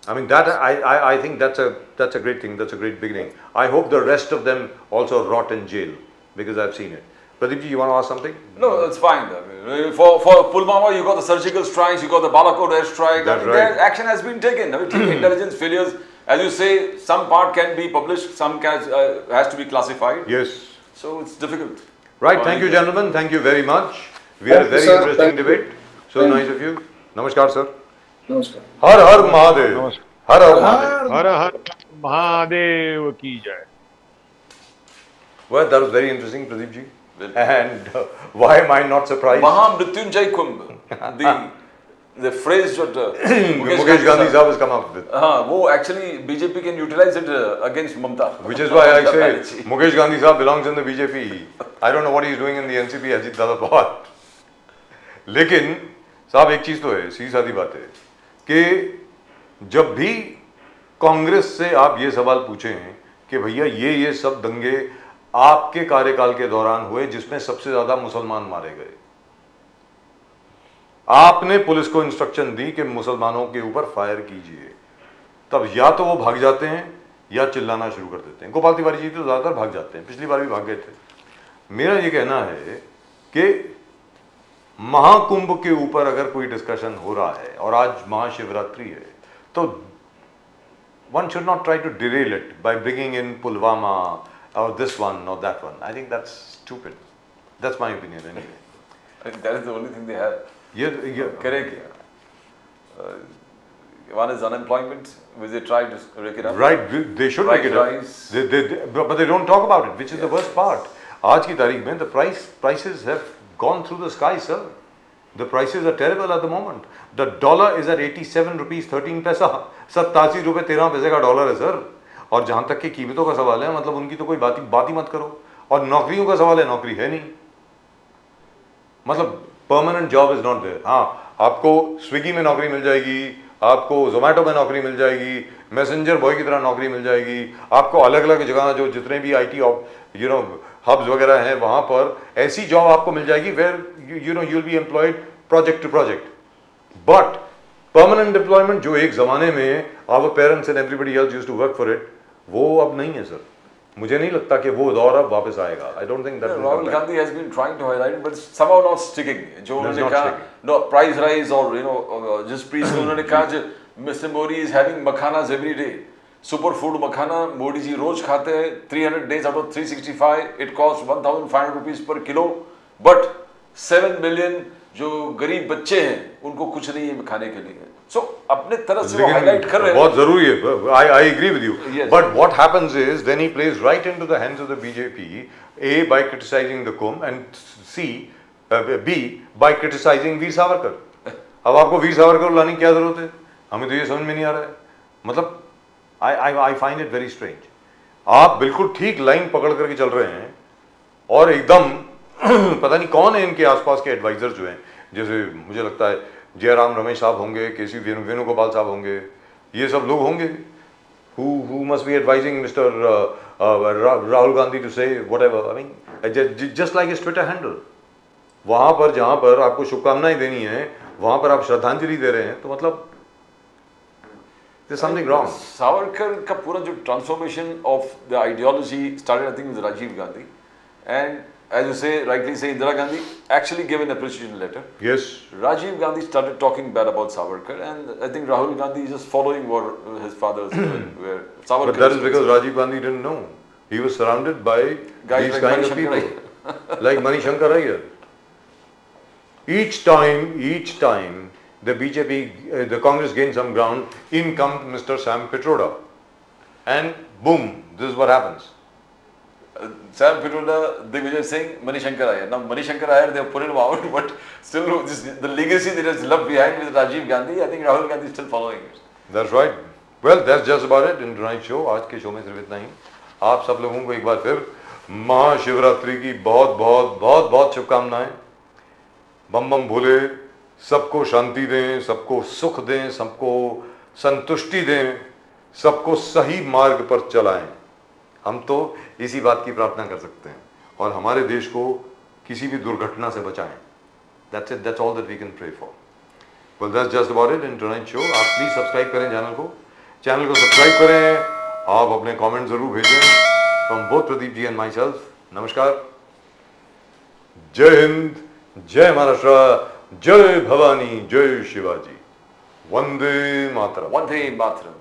I mean that I think that's a great thing, that's a great beginning. I hope the rest of them also rot in jail, because I've seen it. Pradeep ji, you want to ask something? No, that's fine. I mean, for Pulwama, you got the surgical strikes, you got the Balakot airstrike. That's I mean, right. Their action has been taken. I mean, intelligence failures, as you say, some part can be published, some has to be classified. Yes. So it's difficult. Right. Thank you, gentlemen. Thank you very much. We had a very sir. interesting Thank you. debate. So nice of you. Namaskar, sir. नमस्कार. हर हर महादेव. नमस्कार. हर हर महादेव. हर हर महादेव की जय. Well, that was very interesting, Pradeep ji. And why am I not surprised? Mahamrityunjay Kumbh. The phrase that Mukesh Gandhi Sahab has come up with. वो actually BJP can utilize it against Mamta. Which is why I say Mukesh Gandhi Sahab belongs in the BJP. I don't know what he is doing in the NCP, Ajit Dada Pawar. लेकिन साहब एक चीज तो है, सीधी सादी बात है कि जब भी कांग्रेस से आप ये सवाल पूछें कि भैया ये सब दंगे आपके कार्यकाल के दौरान हुए जिसमें सबसे ज्यादा मुसलमान मारे गए, आपने पुलिस को इंस्ट्रक्शन दी कि मुसलमानों के ऊपर फायर कीजिए, तब या तो वो भाग जाते हैं या चिल्लाना शुरू कर देते हैं. गोपाल तिवारी जी तो ज्यादातर भाग जाते हैं, पिछली बार भी भाग गए थे. मेरा ये कहना है कि महाकुंभ के ऊपर अगर कोई डिस्कशन हो रहा है और आज महाशिवरात्रि है, तो one should not try to derail it by bringing in Pulwama or this one or that one. I think that's stupid. That's my opinion anyway. I think that is the only thing they have. Yeah. Correct. One is unemployment, which they try to rake it up. Right, they should Price make it up. rise. But they don't talk about it, which is the worst part. आज की तारीख में the prices have gone through the sky, sir. The prices are terrible at the moment. The dollar is at 87 rupees 13 पैसा, 87 रुपए 13 पैसे का dollar है sir. और जहां तक की कीमतों का सवाल है, मतलब उनकी तो कोई बात ही मत करो. और नौकरियों का सवाल है, नौकरी है नहीं, मतलब permanent job is not there. हाँ, आपको स्विगी में नौकरी मिल जाएगी, आपको जोमेटो में नौकरी मिल जाएगी, मैसेंजर बॉय की तरह नौकरी मिल जाएगी, आपको अलग अलग जगह जो जितने भी IT हब्स वगैरह हैं वहां पर ऐसी जॉब आपको मिल जाएगी where you will be employed project to project. But permanent employment जो एक जमाने में our parents and everybody else used to work for it, वो अब नहीं है सर. मुझे नहीं लगता कि वो दौर अब वापस आएगा. I don't think that Rahul Gandhi has been trying to highlight, but somehow not sticking. जो उन्होंने कहा, no price rise और जिस प्रीस उन्होंने कहा Mr. Modi is having makhanas every day. Super food makhana, Modi ji रोज खाते हैं 300 days out of 365. It costs 1,500 rupees per kilo. But 7 million जो गरीब बच्चे हैं उनको कुछ नहीं है खाने के लिए. So अपने तरह से वो हाईलाइट कर रहे हैं. बहुत जरूरी है. I agree with you. Yes. But what happens is then he plays right into the hands of the BJP. A, by criticizing the Kumbh, and B, by criticizing Veer Savarkar. अब आपको वीर सावरकर लाने की क्या जरूरत है? हमें तो ये समझ में नहीं आ रहा है. मतलब I find it very strange. आप बिल्कुल ठीक लाइन पकड़ करके चल रहे हैं और एकदम पता नहीं कौन है इनके आसपास के एडवाइजर जो हैं, जैसे मुझे लगता है जयराम रमेश साहब होंगे, केसी वेणुगोपाल साहब होंगे, ये सब लोग होंगे who must be advising Mr. Rahul Gandhi to say whatever. I mean, just like his Twitter handle. वहाँ पर जहाँ पर आपको शुभकामनाएं देनी है, वहाँ पर आप श्रद्धांजलि दे रहे हैं, तो मतलब there's something wrong. सावरकर का पूरा जो transformation of the ideology started, I think, with Rajiv Gandhi, and as you say, rightly say, Indira Gandhi actually gave an appreciation letter. Yes. Rajiv Gandhi started talking bad about Savarkar, and I think Rahul Gandhi is just following what his father's were. Savarkar. But that is because Rajiv Gandhi didn't know. He was surrounded by guys these like kind of people, like Mani Shankar Iyer. Each time the BJP, the Congress gained some ground, in comes Mr. Sam Pitroda, and boom, this is what happens. Sam Pitroda, Digvijay Singh, Mani Shankar Iyer. Now Mani Shankar Iyer, they have put him out, but still the legacy that is left behind with Rajiv Gandhi, I think Rahul Gandhi is still following it. That's right. Well, that's just about it in tonight's show. आज के show में सिर्फ इतना ही. आप सब लोगों को एक बार फिर महाशिवरात्रि की बहुत शुभकामनाएं. बम बम भोले, सबको शांति दें, सबको सुख दें, सबको संतुष्टि दें, सबको सही मार्ग पर चलाएं. हम तो इसी बात की प्रार्थना कर सकते हैं और हमारे देश को किसी भी दुर्घटना से बचाएं. That's it. That's all that we can pray for. Well, that's just about it in tonight's show. आप प्लीज सब्सक्राइब करें चैनल को सब्सक्राइब करें. आप अपने कमेंट जरूर भेजें. From both Pradeep ji and myself, नमस्कार. जय हिंद, जय महाराष्ट्र, जय भवानी, जय शिवाजी. वंदे मातरम. Vande Mataram.